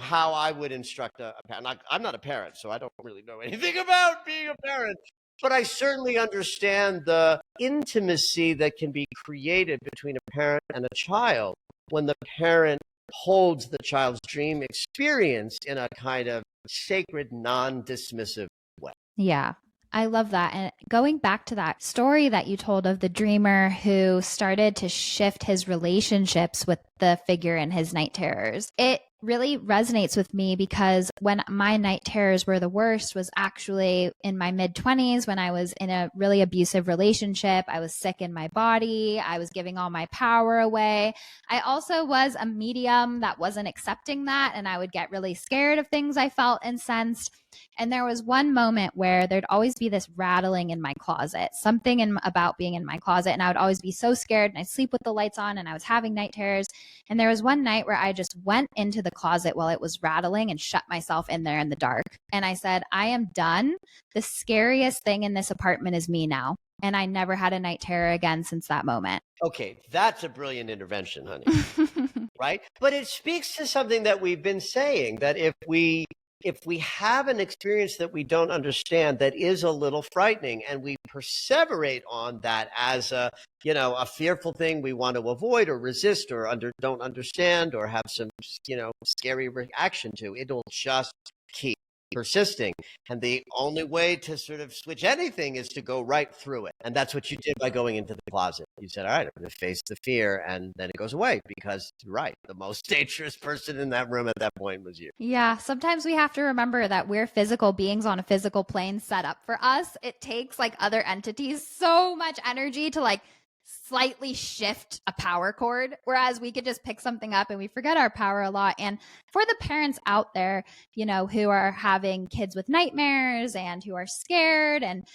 how I would instruct a parent. I'm not a parent, so I don't really know anything about being a parent, but I certainly understand the intimacy that can be created between a parent and a child when the parent holds the child's dream experience in a kind of sacred, non-dismissive way. Yeah, I love that. And going back to that story that you told of the dreamer who started to shift his relationships with the figure in his night terrors, it really resonates with me because when my night terrors were the worst was actually in my mid-20s when I was in a really abusive relationship. I was sick in my body. I was giving all my power away. I also was a medium that wasn't accepting that, and I would get really scared of things I felt and sensed. And there was one moment where there'd always be this rattling in my closet, something about being in my closet. And I would always be so scared, and I'd sleep with the lights on, and I was having night terrors. And there was one night where I just went into the closet while it was rattling and shut myself in there in the dark. And I said, I am done. The scariest thing in this apartment is me now. And I never had a night terror again since that moment. Okay, that's a brilliant intervention, honey. Right? But it speaks to something that we've been saying, that if we have an experience that we don't understand that is a little frightening, and we perseverate on that as a fearful thing we want to avoid or resist or don't understand or have some, scary reaction to, it'll just keep persisting. And the only way to sort of switch anything is to go right through it. And that's what you did by going into the closet. You said, all right, I'm going to face the fear. And then it goes away because you're right. The most dangerous person in that room at that point was you. Yeah. Sometimes we have to remember that we're physical beings on a physical plane set up for us. It takes other entities so much energy to slightly shift a power cord, whereas we could just pick something up and we forget our power a lot. And for the parents out there, who are having kids with nightmares and who are scared and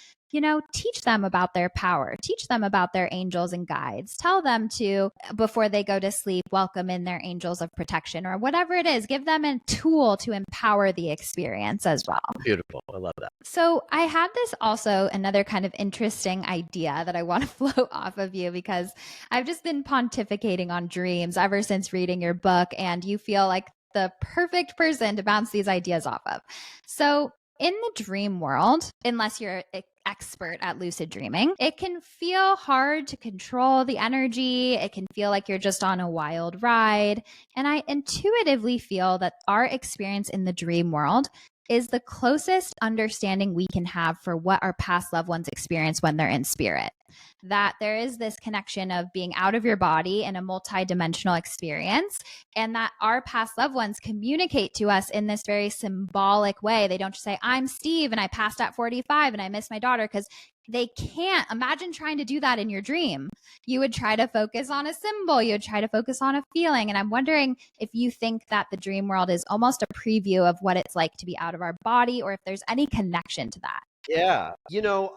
teach them about their power, teach them about their angels and guides, tell them to, before they go to sleep, welcome in their angels of protection or whatever it is. Give them a tool to empower the experience as well. Beautiful. I love that. So I had this also another kind of interesting idea that I want to float off of you, because I've just been pontificating on dreams ever since reading your book, and you feel like the perfect person to bounce these ideas off of. So in the dream world, unless you're an expert at lucid dreaming, it can feel hard to control the energy. It can feel like you're just on a wild ride. And I intuitively feel that our experience in the dream world is the closest understanding we can have for what our past loved ones experience when they're in spirit. That there is this connection of being out of your body in a multidimensional experience, and that our past loved ones communicate to us in this very symbolic way. They don't just say, I'm Steve and I passed at 45 and I miss my daughter, because they can't. Imagine trying to do that in your dream. You would try to focus on a symbol. You would try to focus on a feeling. And I'm wondering if you think that the dream world is almost a preview of what it's like to be out of our body, or if there's any connection to that. Yeah.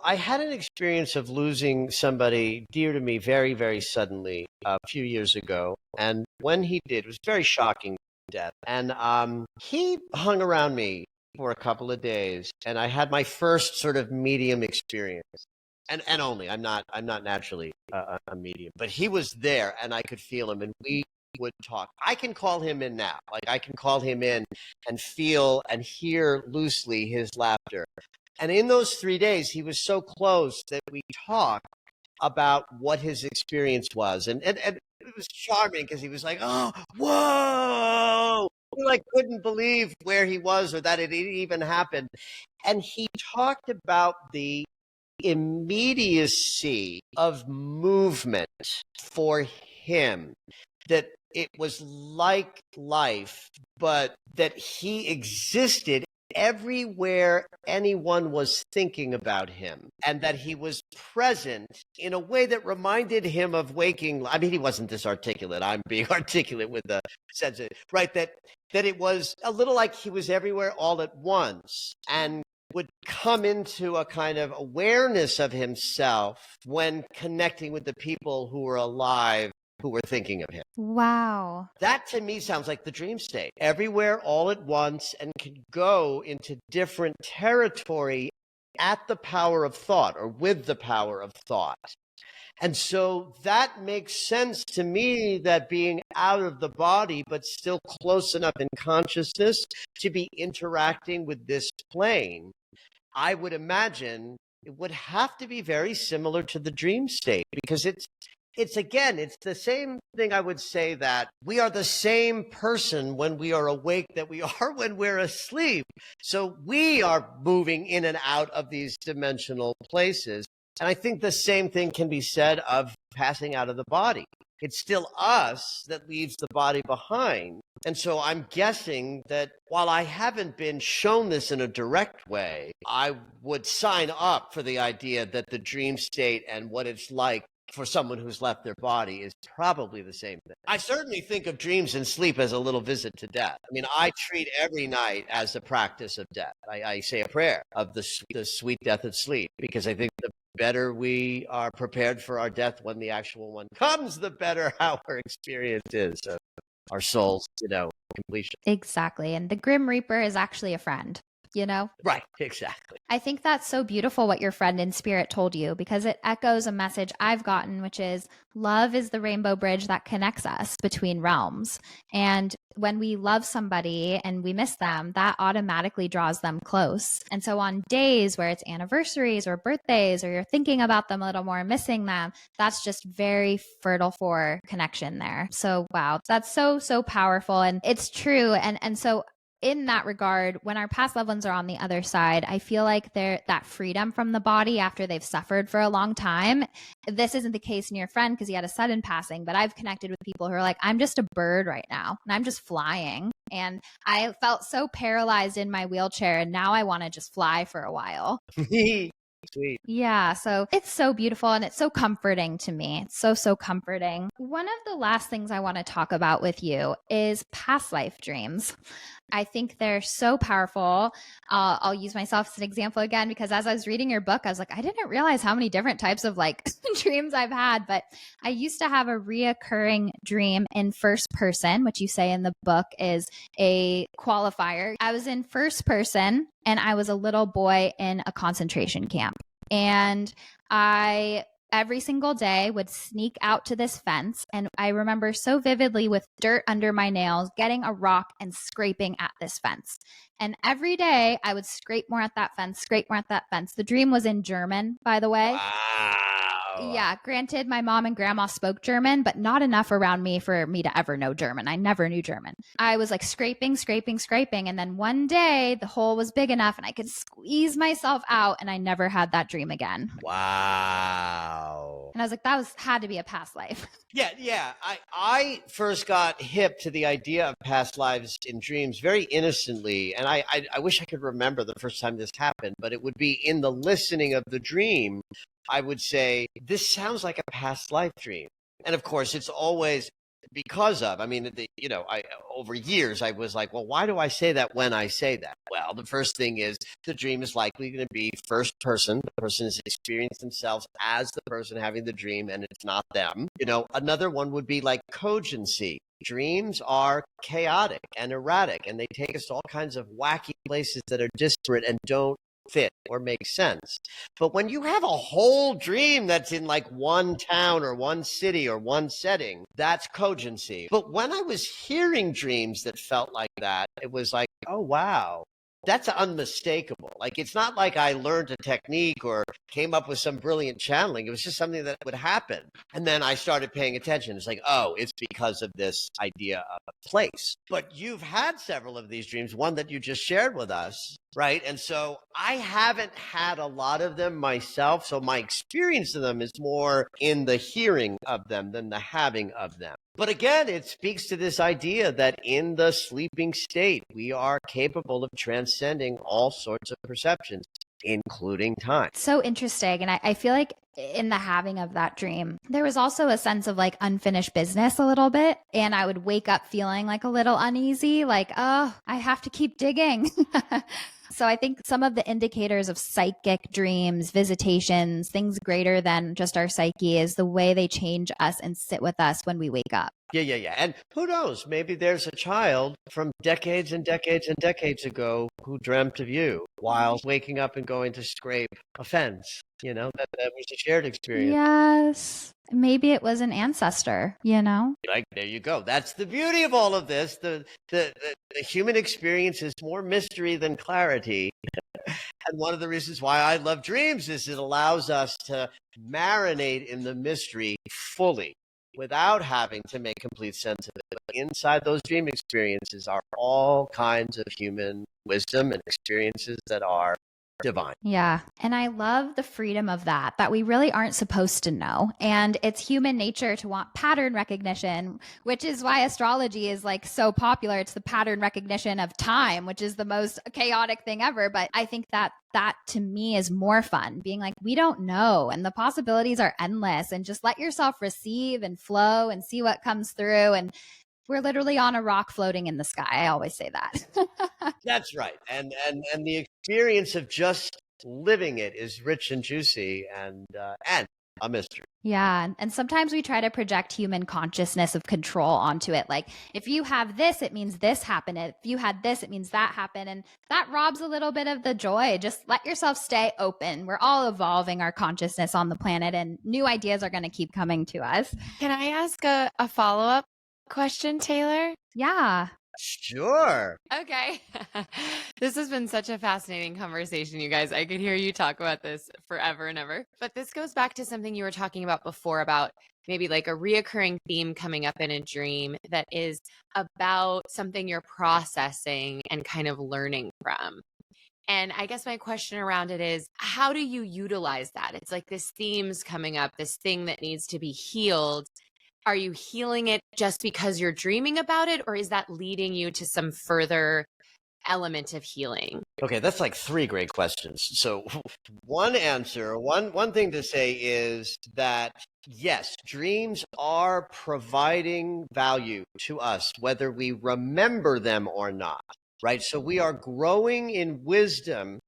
I had an experience of losing somebody dear to me very, very suddenly a few years ago. And when he did, it was very shocking death. And he hung around me for a couple of days, and I had my first sort of medium experience. And only, I'm not naturally a medium, but he was there and I could feel him, and we would talk. I can call him in now. Like, I can call him in and feel and hear loosely his laughter. And in those 3 days, he was so close that we talked about what his experience was. And it was charming because he was like, oh, whoa. He like couldn't believe where he was or that it even happened. And he talked about the immediacy of movement for him, that it was like life, but that he existed everywhere anyone was thinking about him, and that he was present in a way that reminded him of waking. I mean, he wasn't this articulate. I'm being articulate with the sense of, right, that it was a little like he was everywhere all at once, and would come into a kind of awareness of himself when connecting with the people who were alive, who were thinking of him. Wow. That to me sounds like the dream state. Everywhere all at once, and can go into different territory at the power of thought, or with the power of thought. And so that makes sense to me, that being out of the body, but still close enough in consciousness to be interacting with this plane, I would imagine it would have to be very similar to the dream state, because it's the same thing. I would say that we are the same person when we are awake that we are when we're asleep. So we are moving in and out of these dimensional places. And I think the same thing can be said of passing out of the body. It's still us that leaves the body behind. And so I'm guessing that while I haven't been shown this in a direct way, I would sign up for the idea that the dream state and what it's like for someone who's left their body is probably the same thing. I certainly think of dreams and sleep as a little visit to death. I mean, I treat every night as a practice of death. I say a prayer of the sweet death of sleep, because I think the better we are prepared for our death when the actual one comes, the better our experience is of our soul's, completion. Exactly. And the Grim Reaper is actually a friend. Right, exactly. I think that's so beautiful what your friend in spirit told you, because it echoes a message I've gotten, which is love is the rainbow bridge that connects us between realms. And when we love somebody and we miss them, that automatically draws them close. And so on days where it's anniversaries or birthdays, or you're thinking about them a little more, missing them, that's just very fertile for connection there. So wow, that's so, so powerful. And it's true. And so in that regard, when our past loved ones are on the other side, I feel like that freedom from the body after they've suffered for a long time. This isn't the case in your friend because he had a sudden passing, but I've connected with people who are like, I'm just a bird right now and I'm just flying. And I felt so paralyzed in my wheelchair, and now I want to just fly for a while. Sweet. Yeah, so it's so beautiful and it's so comforting to me. It's so, so comforting. One of the last things I want to talk about with you is past life dreams. I think they're so powerful. I'll use myself as an example again, because as I was reading your book, I was like, I didn't realize how many different types of like dreams I've had. But I used to have a reoccurring dream in first person, which you say in the book is a qualifier. I was in first person and I was a little boy in a concentration camp. And I every single day would sneak out to this fence. And I remember so vividly with dirt under my nails, getting a rock and scraping at this fence. And every day I would scrape more at that fence, scrape more at that fence. The dream was in German, by the way. Wow. Yeah, granted, my mom and grandma spoke German, but not enough around me for me to ever know German. I never knew German. I was like scraping, scraping, scraping. And then one day the hole was big enough and I could squeeze myself out, and I never had that dream again. Wow. And I was like, had to be a past life. Yeah. I first got hip to the idea of past lives in dreams very innocently. And I wish I could remember the first time this happened, but it would be in the listening of the dream. I would say, this sounds like a past life dream. And of course, it's always because of, over years, I was like, well, why do I say that when I say that? Well, the first thing is the dream is likely going to be first person. The person has experienced themselves as the person having the dream, and it's not them. Another one would be like cogency. Dreams are chaotic and erratic, and they take us to all kinds of wacky places that are disparate and don't fit or make sense. But when you have a whole dream that's in like one town or one city or one setting, that's cogency. But when I was hearing dreams that felt like that, it was like, oh, wow. That's unmistakable. Like, it's not like I learned a technique or came up with some brilliant channeling. It was just something that would happen. And then I started paying attention. It's like, oh, it's because of this idea of a place. But you've had several of these dreams, one that you just shared with us, right? And so I haven't had a lot of them myself. So my experience of them is more in the hearing of them than the having of them. But again, it speaks to this idea that in the sleeping state, we are capable of transcending all sorts of perceptions, including time. So interesting. And I feel like in the having of that dream, there was also a sense of like unfinished business a little bit. And I would wake up feeling like a little uneasy, like, oh, I have to keep digging. So I think some of the indicators of psychic dreams, visitations, things greater than just our psyche is the way they change us and sit with us when we wake up. Yeah. And who knows? Maybe there's a child from decades and decades and decades ago who dreamt of you while waking up and going to scrape a fence. That was a shared experience. Yes. Maybe it was an ancestor, Like, there you go. That's the beauty of all of this. The human experience is more mystery than clarity. And one of the reasons why I love dreams is it allows us to marinate in the mystery fully without having to make complete sense of it. But inside those dream experiences are all kinds of human wisdom and experiences that are divine. Yeah. And I love the freedom of that we really aren't supposed to know. And it's human nature to want pattern recognition, which is why astrology is like so popular. It's the pattern recognition of time, which is the most chaotic thing ever. But I think that to me is more fun, being like, we don't know. And the possibilities are endless, and just let yourself receive and flow and see what comes through. And we're literally on a rock floating in the sky. I always say that. That's right. And the experience of just living it is rich and juicy and a mystery. Yeah. And sometimes we try to project human consciousness of control onto it. Like, if you have this, it means this happened. If you had this, it means that happened. And that robs a little bit of the joy. Just let yourself stay open. We're all evolving our consciousness on the planet, and new ideas are going to keep coming to us. Can I ask a follow-up question, Taylor? Yeah. Sure. Okay. This has been such a fascinating conversation, you guys. I could hear you talk about this forever and ever. But this goes back to something you were talking about before, about maybe like a reoccurring theme coming up in a dream that is about something you're processing and kind of learning from. And I guess my question around it is, how do you utilize that? It's like this theme's coming up, this thing that needs to be healed. Are you healing it just because you're dreaming about it, or is that leading you to some further element of healing? Okay, that's like three great questions. So one answer, one thing to say is that yes, dreams are providing value to us, whether we remember them or not, right? So we are growing in wisdom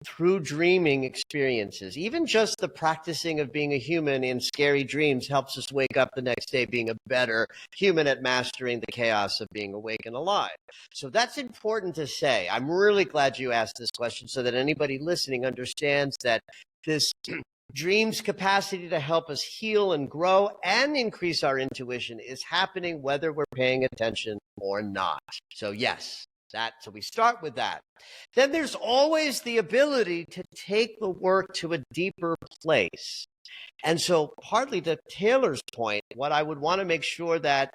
through dreaming experiences. Even just the practicing of being a human in scary dreams helps us wake up the next day being a better human at mastering the chaos of being awake and alive. So that's important to say. I'm really glad you asked this question so that anybody listening understands that this dream's capacity to help us heal and grow and increase our intuition is happening whether we're paying attention or not. So yes, so we start with that. Then there's always the ability to take the work to a deeper place. And so partly to Taylor's point, what I would want to make sure that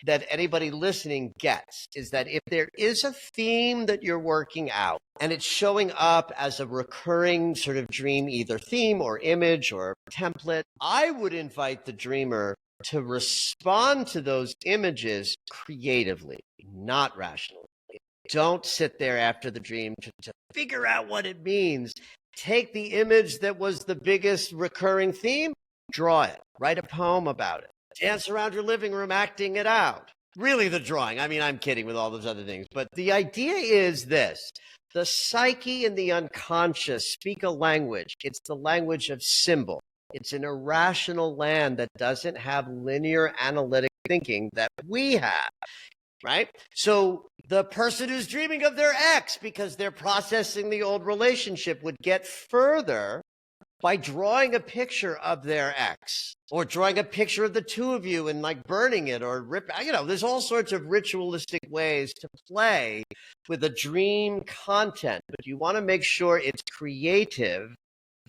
anybody listening gets is that if there is a theme that you're working out and it's showing up as a recurring sort of dream, either theme or image or template, I would invite the dreamer to respond to those images creatively, not rationally. Don't sit there after the dream to figure out what it means. Take the image that was the biggest recurring theme, draw it, write a poem about it, dance around your living room acting it out. Really the drawing. I mean, I'm kidding with all those other things. But the idea is this. The psyche and the unconscious speak a language. It's the language of symbol. It's an irrational land that doesn't have linear analytic thinking that we have. Right? So the person who's dreaming of their ex because they're processing the old relationship would get further by drawing a picture of their ex or drawing a picture of the two of you and like burning it or there's all sorts of ritualistic ways to play with the dream content, but you want to make sure it's creative,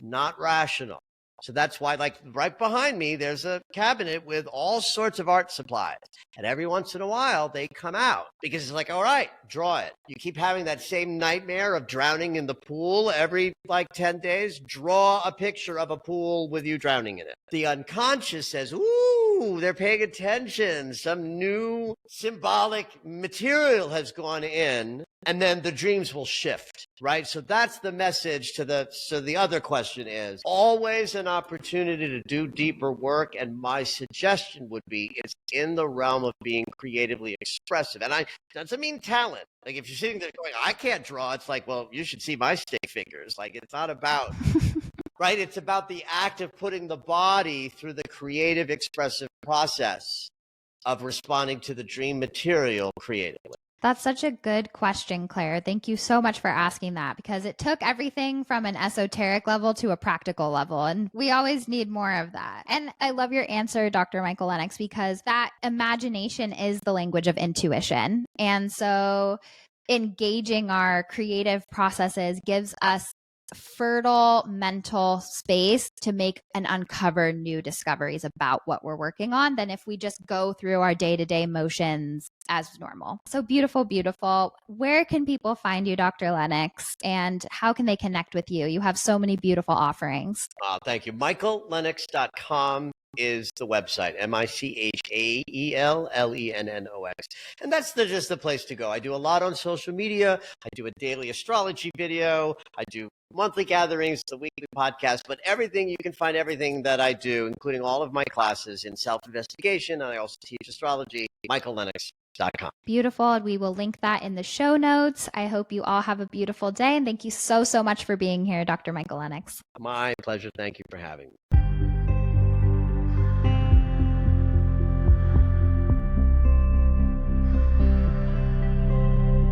not rational. So that's why, like right behind me, there's a cabinet with all sorts of art supplies. And every once in a while, they come out because it's like, all right, draw it. You keep having that same nightmare of drowning in the pool every like 10 days. Draw a picture of a pool with you drowning in it. The unconscious says, ooh, they're paying attention. Some new symbolic material has gone in. And then the dreams will shift, right? So that's the message so the other question is always an opportunity to do deeper work. And my suggestion would be it's in the realm of being creatively expressive. And doesn't mean talent. Like if you're sitting there going, I can't draw, it's like, well, you should see my stick figures. Like it's not about, right? It's about the act of putting the body through the creative expressive process of responding to the dream material creatively. That's such a good question, Claire. Thank you so much for asking that because it took everything from an esoteric level to a practical level. And we always need more of that. And I love your answer, Dr. Michael Lennox, because that imagination is the language of intuition. And so engaging our creative processes gives us fertile mental space to make and uncover new discoveries about what we're working on than if we just go through our day-to-day motions as normal. So beautiful, beautiful. Where can people find you, Dr. Lennox, and how can they connect with you? You have so many beautiful offerings. Thank you. MichaelLennox.com is the website, MichaelLennox. And that's just the place to go. I do a lot on social media. I do a daily astrology video. I do monthly gatherings, the weekly podcast, but you can find everything that I do, including all of my classes in self-investigation. And I also teach astrology, MichaelLennox.com. Beautiful. And we will link that in the show notes. I hope you all have a beautiful day. And thank you so, so much for being here, Dr. Michael Lennox. My pleasure. Thank you for having me.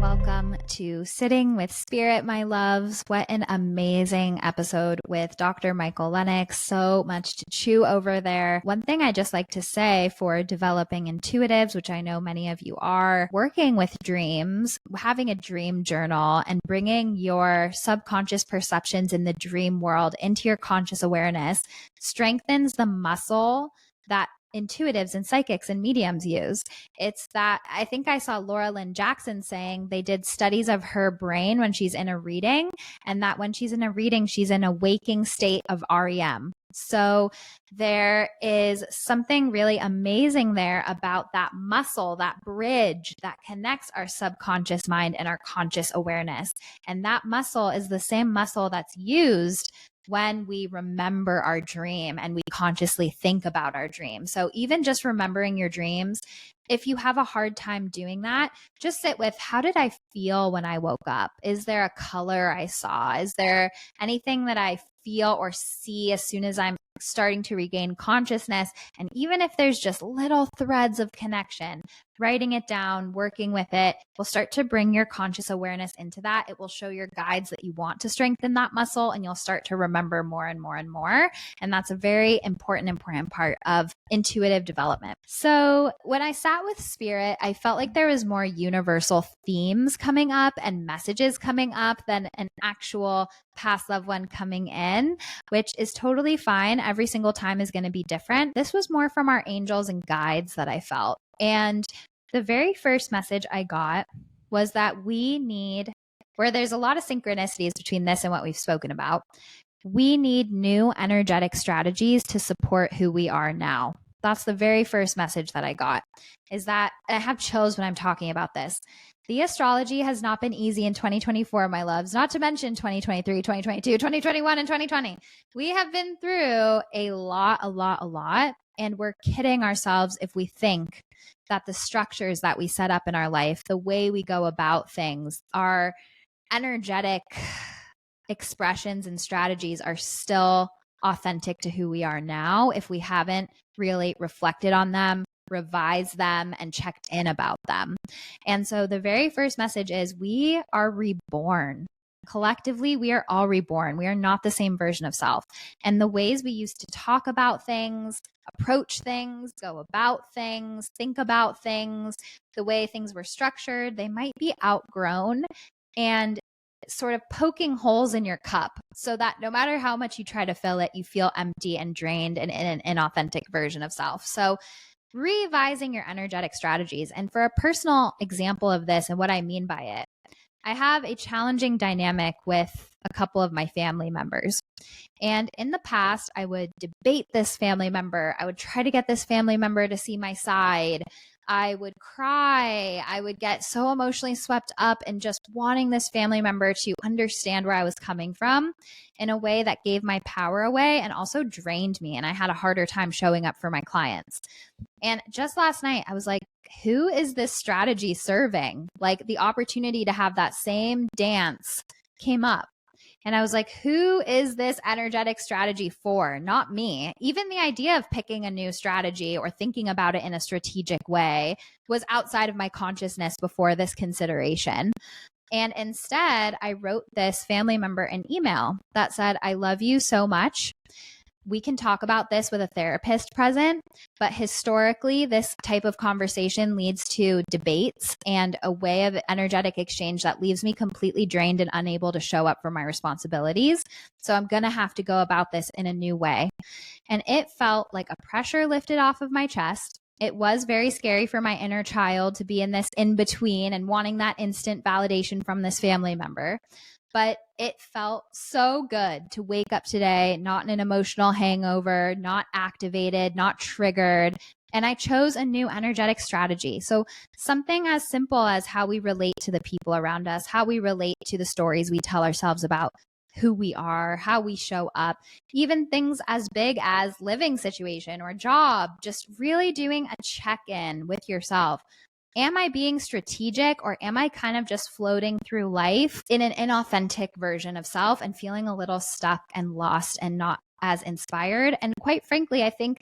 Welcome to Sitting with Spirit, my loves. What an amazing episode with Dr. Michael Lennox. So much to chew over there. One thing I just like to say for developing intuitives, which I know many of you are, working with dreams, having a dream journal and bringing your subconscious perceptions in the dream world into your conscious awareness strengthens the muscle that intuitives and psychics and mediums use. It's that I think I saw Laura Lynn Jackson saying they did studies of her brain when she's in a reading, and that when she's in a reading, she's in a waking state of REM. So there is something really amazing there about that muscle, that bridge that connects our subconscious mind and our conscious awareness. And that muscle is the same muscle that's used when we remember our dream and we consciously think about our dream. So even just remembering your dreams, if you have a hard time doing that, just sit with, how did I feel when I woke up? Is there a color I saw? Is there anything that I feel or see as soon as I'm starting to regain consciousness? And even if there's just little threads of connection, writing it down, working with it will start to bring your conscious awareness into that. It will show your guides that you want to strengthen that muscle, and you'll start to remember more and more and more. And that's a very important part of intuitive development. So when I sat with Spirit, I felt like there was more universal themes coming up and messages coming up than an actual past loved one coming in, which is totally fine. Every single time is going to be different. This was more from our angels and guides that I felt. And the very first message I got was that we need, where there's a lot of synchronicities between this and what we've spoken about, we need new energetic strategies to support who we are now. That's the very first message that I got, is that I have chills when I'm talking about this. The astrology has not been easy in 2024, my loves, not to mention 2023, 2022, 2021, and 2020. We have been through a lot, and we're kidding ourselves if we think that the structures that we set up in our life, the way we go about things, our energetic expressions and strategies are still authentic to who we are now if we haven't really reflected on them, revised them, and checked in about them. And so the very first message is we are reborn. Collectively, we are all reborn. We are not the same version of self. And the ways we used to talk about things, approach things, go about things, think about things, the way things were structured, they might be outgrown and sort of poking holes in your cup so that no matter how much you try to fill it, you feel empty and drained and in an inauthentic version of self. So revising your energetic strategies. And for a personal example of this and what I mean by it, I have a challenging dynamic with a couple of my family members. And in the past, I would debate this family member. I would try to get this family member to see my side. I would cry. I would get so emotionally swept up in just wanting this family member to understand where I was coming from in a way that gave my power away and also drained me. And I had a harder time showing up for my clients. And just last night, I was like, who is this strategy serving? Like the opportunity to have that same dance came up. And I was like, who is this energetic strategy for? Not me. Even the idea of picking a new strategy or thinking about it in a strategic way was outside of my consciousness before this consideration. And instead, I wrote this family member an email that said, I love you so much. We can talk about this with a therapist present, but historically, this type of conversation leads to debates and a way of energetic exchange that leaves me completely drained and unable to show up for my responsibilities. So I'm going to have to go about this in a new way. And it felt like a pressure lifted off of my chest. It was very scary for my inner child to be in this in between and wanting that instant validation from this family member. But it felt so good to wake up today, not in an emotional hangover, not activated, not triggered. And I chose a new energetic strategy. So something as simple as how we relate to the people around us, how we relate to the stories we tell ourselves about who we are, how we show up, even things as big as living situation or job, just really doing a check-in with yourself. Am I being strategic, or am I kind of just floating through life in an inauthentic version of self and feeling a little stuck and lost and not as inspired? And quite frankly, I think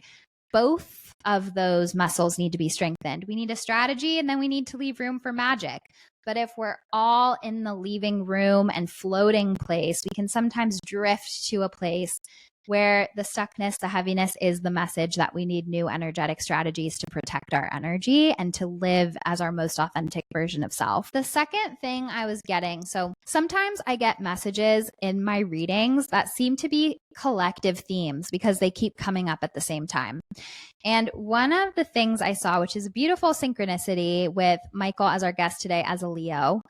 both of those muscles need to be strengthened. We need a strategy, and then we need to leave room for magic. But if we're all in the leaving room and floating place, we can sometimes drift to a place where the stuckness, the heaviness is the message that we need new energetic strategies to protect our energy and to live as our most authentic version of self. The second thing I was getting, so sometimes I get messages in my readings that seem to be collective themes because they keep coming up at the same time. And one of the things I saw, which is a beautiful synchronicity with Michael as our guest today as a Leo,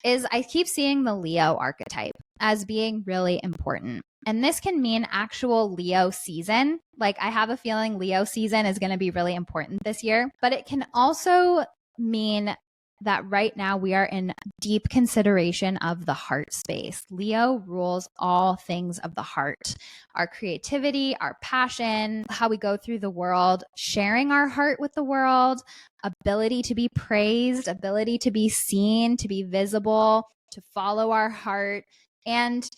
is I keep seeing the Leo archetype as being really important. And this can mean actual Leo season. Like I have a feeling Leo season is going to be really important this year, but it can also mean that right now we are in deep consideration of the heart space. Leo rules all things of the heart, our creativity, our passion, how we go through the world, sharing our heart with the world, ability to be praised, ability to be seen, to be visible, to follow our heart. And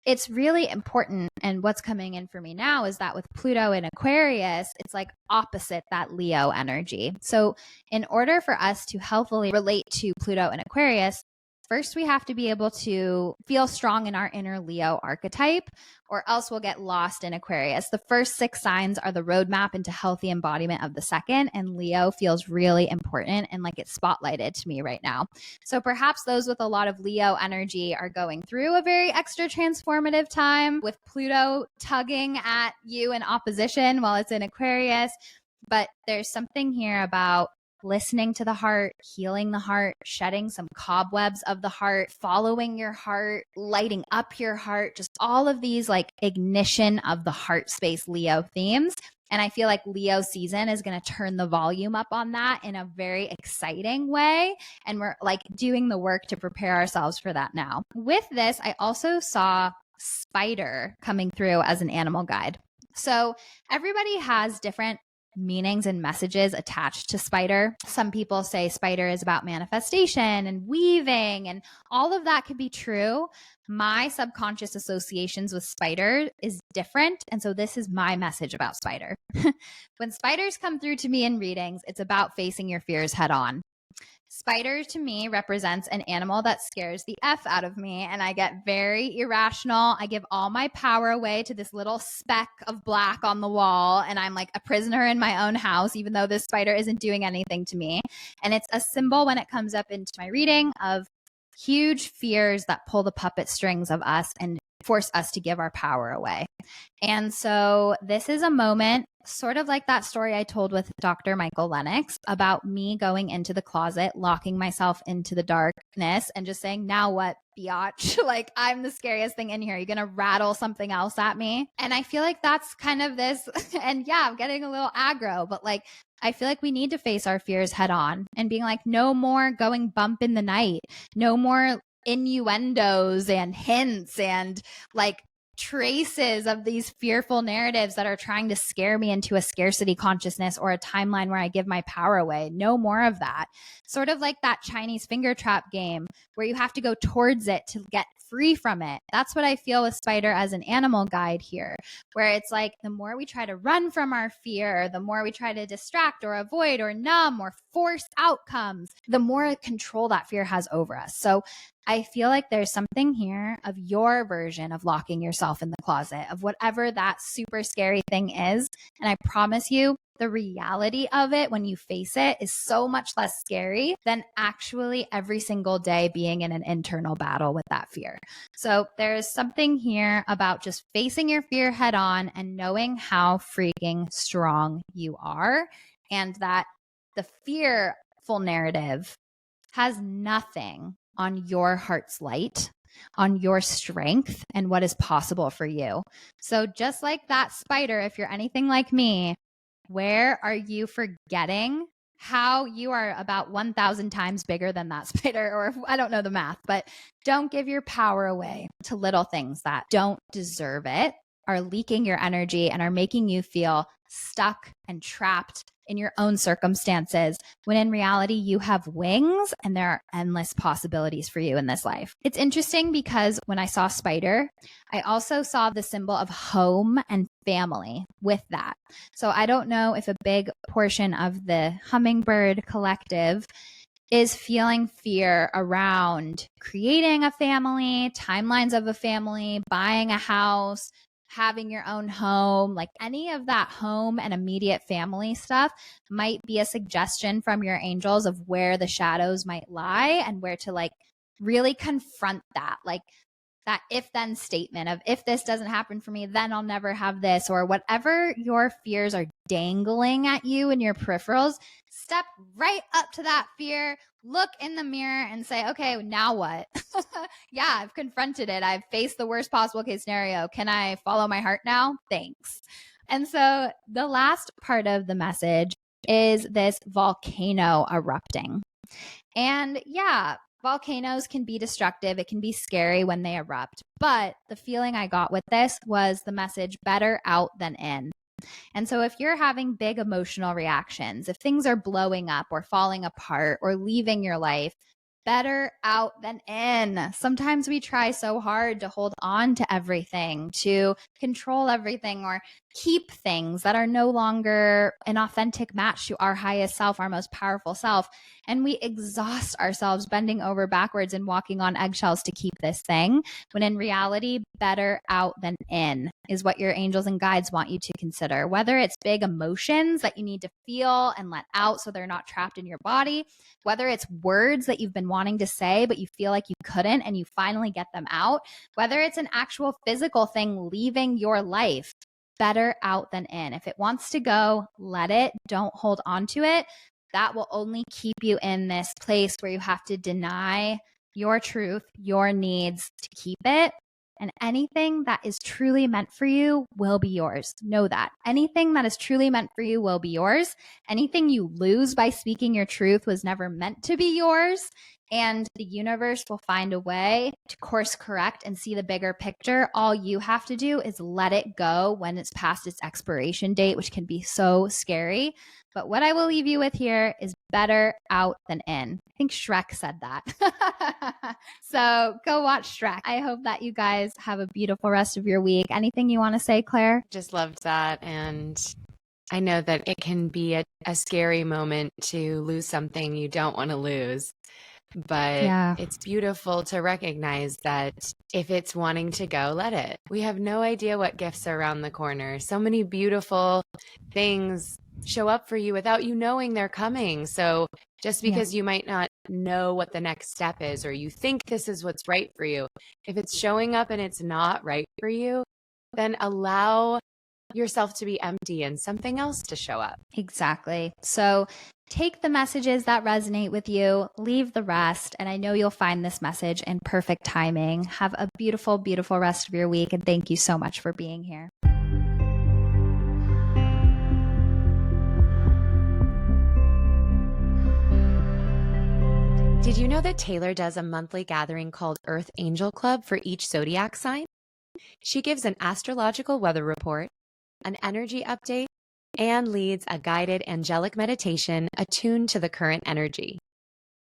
it's really important. And what's coming in for me now is that with Pluto in Aquarius, it's like opposite that Leo energy. So in order for us to healthfully relate to Pluto in Aquarius, first we have to be able to feel strong in our inner Leo archetype, or else we'll get lost in Aquarius. The first 6 signs are the roadmap into healthy embodiment of the second, and Leo feels really important and like it's spotlighted to me right now. So perhaps those with a lot of Leo energy are going through a very extra transformative time with Pluto tugging at you in opposition while it's in Aquarius. But there's something here about listening to the heart, healing the heart, shedding some cobwebs of the heart, following your heart, lighting up your heart, just all of these like ignition of the heart space Leo themes. And I feel like Leo season is going to turn the volume up on that in a very exciting way. And we're like doing the work to prepare ourselves for that now. With this, I also saw spider coming through as an animal guide. So everybody has different meanings and messages attached to spider. Some people say spider is about manifestation and weaving, and all of that could be true. My subconscious associations with spider is different. And so this is my message about spider. When spiders come through to me in readings, it's about facing your fears head on. Spider to me represents an animal that scares the F out of me, and I get very irrational. I give all my power away to this little speck of black on the wall, and I'm like a prisoner in my own house, even though this spider isn't doing anything to me. And it's a symbol when it comes up into my reading of huge fears that pull the puppet strings of us and force us to give our power away. And so this is a moment, sort of like that story I told with Dr. Michael Lennox about me going into the closet, locking myself into the darkness and just saying, now what, biatch? Like, I'm the scariest thing in here. You're going to rattle something else at me. And I feel like that's kind of this, and yeah, I'm getting a little aggro, but like, I feel like we need to face our fears head on and being like, no more going bump in the night, no more innuendos and hints and like traces of these fearful narratives that are trying to scare me into a scarcity consciousness or a timeline where I give my power away. No more of that. Sort of like that Chinese finger trap game where you have to go towards it to get free from it. That's what I feel with spider as an animal guide here, where it's like the more we try to run from our fear, the more we try to distract or avoid or numb or force outcomes, the more control that fear has over us. So I feel like there's something here of your version of locking yourself in the closet, of whatever that super scary thing is. And I promise you, the reality of it when you face it is so much less scary than actually every single day being in an internal battle with that fear. So there's something here about just facing your fear head on and knowing how freaking strong you are, and that the fearful narrative has nothing on your heart's light, on your strength and what is possible for you. So just like that spider, if you're anything like me, where are you forgetting how you are about 1,000 times bigger than that spider? Or I don't know the math, but don't give your power away to little things that don't deserve it, are leaking your energy and are making you feel stuck and trapped in your own circumstances, when in reality you have wings and there are endless possibilities for you in this life. It's interesting because when I saw spider, I also saw the symbol of home and family with that. So I don't know if a big portion of the hummingbird collective is feeling fear around creating a family, timelines of a family, buying a house, having your own home, like any of that home and immediate family stuff might be a suggestion from your angels of where the shadows might lie and where to like really confront that. Like that if-then statement of, if this doesn't happen for me, then I'll never have this, or whatever your fears are dangling at you in your peripherals, step right up to that fear, look in the mirror and say, okay, now what? Yeah, I've confronted it. I've faced the worst possible case scenario. Can I follow my heart now? Thanks. And so the last part of the message is this volcano erupting. And yeah, volcanoes can be destructive. It can be scary when they erupt. But the feeling I got with this was the message, better out than in. And so if you're having big emotional reactions, if things are blowing up or falling apart or leaving your life, better out than in. Sometimes we try so hard to hold on to everything, to control everything, or keep things that are no longer an authentic match to our highest self, our most powerful self. And we exhaust ourselves bending over backwards and walking on eggshells to keep this thing, when in reality, better out than in is what your angels and guides want you to consider. Whether it's big emotions that you need to feel and let out so they're not trapped in your body, whether it's words that you've been wanting to say, but you feel like you couldn't and you finally get them out, whether it's an actual physical thing leaving your life, better out than in. If it wants to go, let it. Don't hold on to it. That will only keep you in this place where you have to deny your truth, your needs to keep it. And anything that is truly meant for you will be yours. Know that. Anything that is truly meant for you will be yours. Anything you lose by speaking your truth was never meant to be yours. And the universe will find a way to course correct and see the bigger picture. All you have to do is let it go when it's past its expiration date, which can be so scary. But what I will leave you with here is better out than in. I think Shrek said that. So go watch Shrek. I hope that you guys have a beautiful rest of your week. Anything you want to say, Claire? Just loved that. And I know that it can be a scary moment to lose something you don't want to lose. But it's beautiful to recognize that if it's wanting to go, let it. We have no idea what gifts are around the corner. So many beautiful things show up for you without you knowing they're coming. So just because you might not know what the next step is, or you think this is what's right for you, if it's showing up and it's not right for you, then allow yourself to be empty and something else to show up. Exactly. So take the messages that resonate with you, leave the rest. And I know you'll find this message in perfect timing. Have a beautiful, beautiful rest of your week. And thank you so much for being here. Did you know that Taylor does a monthly gathering called Earth Angel Club for each zodiac sign? She gives an astrological weather report, an energy update, and leads a guided angelic meditation attuned to the current energy.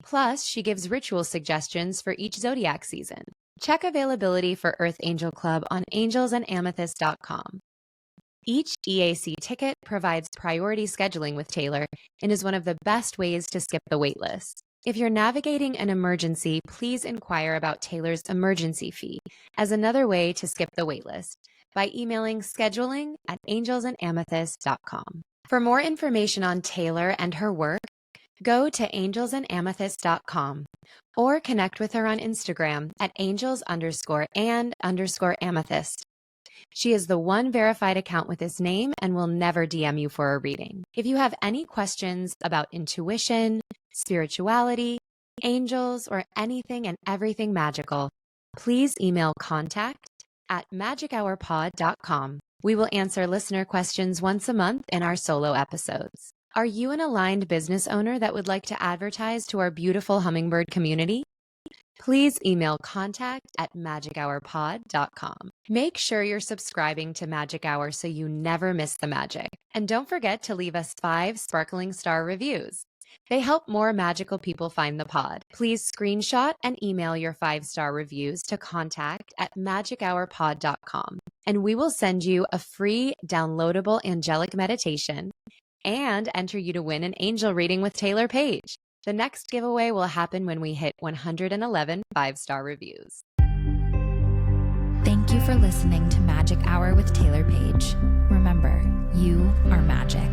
Plus, she gives ritual suggestions for each zodiac season. Check availability for Earth Angel Club on angelsandamethyst.com. Each EAC ticket provides priority scheduling with Taylor and is one of the best ways to skip the waitlist. If you're navigating an emergency, please inquire about Taylor's emergency fee as another way to skip the waitlist by emailing scheduling@angelsandamethyst.com. For more information on Taylor and her work, go to angelsandamethyst.com or connect with her on Instagram at angels_and_amethyst. She is the one verified account with this name and will never DM you for a reading. If you have any questions about intuition, spirituality, angels, or anything and everything magical, please email contact@magichourpod.com. We will answer listener questions once a month in our solo episodes. Are you an aligned business owner that would like to advertise to our beautiful hummingbird community? Please email contact@magichourpod.com. Make sure you're subscribing to Magic Hour so you never miss the magic. And don't forget to leave us 5 sparkling star reviews. They help more magical people find the pod. Please screenshot and email your 5-star reviews to contact@magichourpod.com. And we will send you a free downloadable angelic meditation and enter you to win an angel reading with Taylor Paige. The next giveaway will happen when we hit 111 5-star reviews. Thank you for listening to Magic Hour with Taylor Paige. Remember, you are magic.